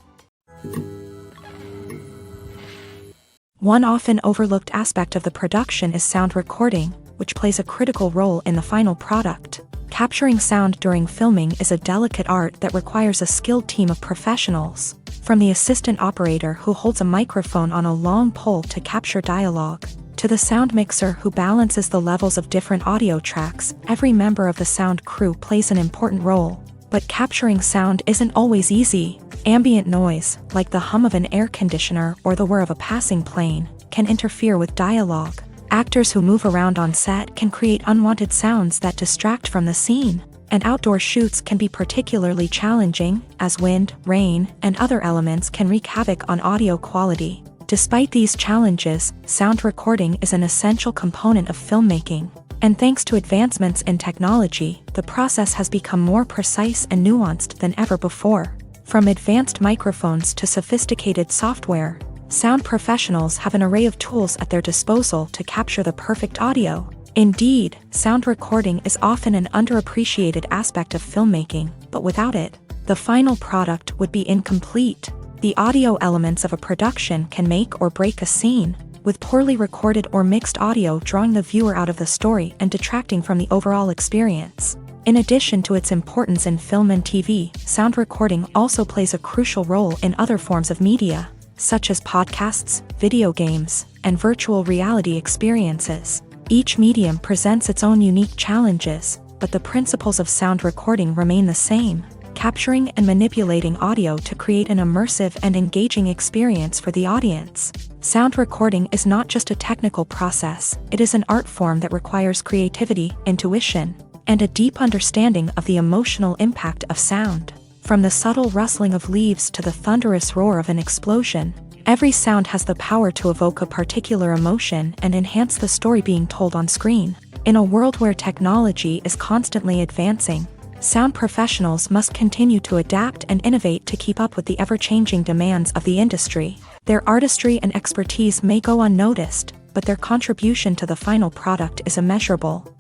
[SPEAKER 1] One often overlooked aspect of the production is sound recording, which plays a critical role in the final product. Capturing sound during filming is a delicate art that requires a skilled team of professionals. From the assistant operator who holds a microphone on a long pole to capture dialogue, to the sound mixer who balances the levels of different audio tracks, every member of the sound crew plays an important role. But capturing sound isn't always easy. Ambient noise, like the hum of an air conditioner or the whir of a passing plane, can interfere with dialogue. Actors who move around on set can create unwanted sounds that distract from the scene. And outdoor shoots can be particularly challenging, as wind, rain, and other elements can wreak havoc on audio quality. Despite these challenges, sound recording is an essential component of filmmaking. And thanks to advancements in technology, the process has become more precise and nuanced than ever before. From advanced microphones to sophisticated software, sound professionals have an array of tools at their disposal to capture the perfect audio. Indeed, sound recording is often an underappreciated aspect of filmmaking, but without it, the final product would be incomplete. The audio elements of a production can make or break a scene, with poorly recorded or mixed audio drawing the viewer out of the story and detracting from the overall experience. In addition to its importance in film and TV, sound recording also plays a crucial role in other forms of media, such as podcasts, video games, and virtual reality experiences. Each medium presents its own unique challenges, but the principles of sound recording remain the same: capturing and manipulating audio to create an immersive and engaging experience for the audience. Sound recording is not just a technical process, it is an art form that requires creativity, intuition, and a deep understanding of the emotional impact of sound. From the subtle rustling of leaves to the thunderous roar of an explosion, every sound has the power to evoke a particular emotion and enhance the story being told on screen. In a world where technology is constantly advancing, sound professionals must continue to adapt and innovate to keep up with the ever-changing demands of the industry. Their artistry and expertise may go unnoticed, but their contribution to the final product is immeasurable.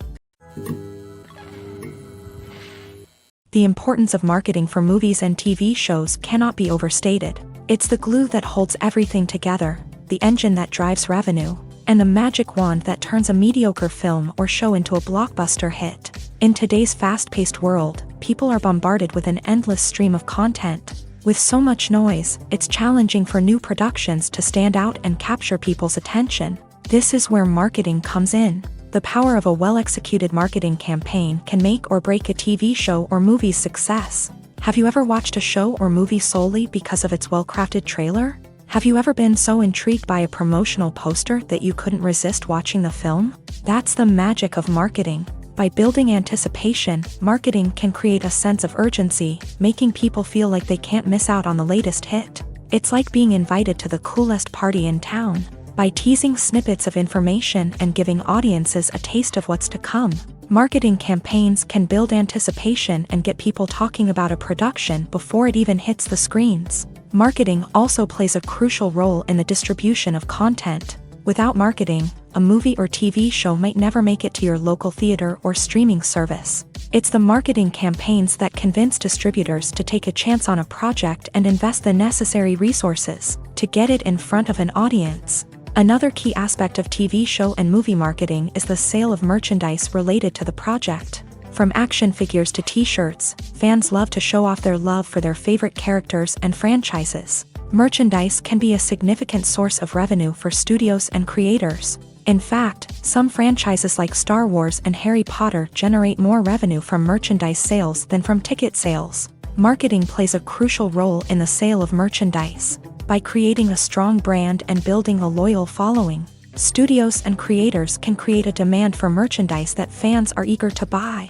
[SPEAKER 1] The importance of marketing for movies and TV shows cannot be overstated. It's the glue that holds everything together, the engine that drives revenue, and the magic wand that turns a mediocre film or show into a blockbuster hit. In today's fast-paced world, people are bombarded with an endless stream of content. With so much noise, it's challenging for new productions to stand out and capture people's attention. This is where marketing comes in. The power of a well-executed marketing campaign can make or break a TV show or movie's success. Have you ever watched a show or movie solely because of its well-crafted trailer? Have you ever been so intrigued by a promotional poster that you couldn't resist watching the film? That's the magic of marketing. By building anticipation, marketing can create a sense of urgency, making people feel like they can't miss out on the latest hit. It's like being invited to the coolest party in town. By teasing snippets of information and giving audiences a taste of what's to come, marketing campaigns can build anticipation and get people talking about a production before it even hits the screens. Marketing also plays a crucial role in the distribution of content. Without marketing, a movie or TV show might never make it to your local theater or streaming service. It's the marketing campaigns that convince distributors to take a chance on a project and invest the necessary resources to get it in front of an audience. Another key aspect of TV show and movie marketing is the sale of merchandise related to the project. From action figures to t-shirts, fans love to show off their love for their favorite characters and franchises. Merchandise can be a significant source of revenue for studios and creators. In fact, some franchises like Star Wars and Harry Potter generate more revenue from merchandise sales than from ticket sales. Marketing plays a crucial role in the sale of merchandise. By creating a strong brand and building a loyal following, studios and creators can create a demand for merchandise that fans are eager to buy.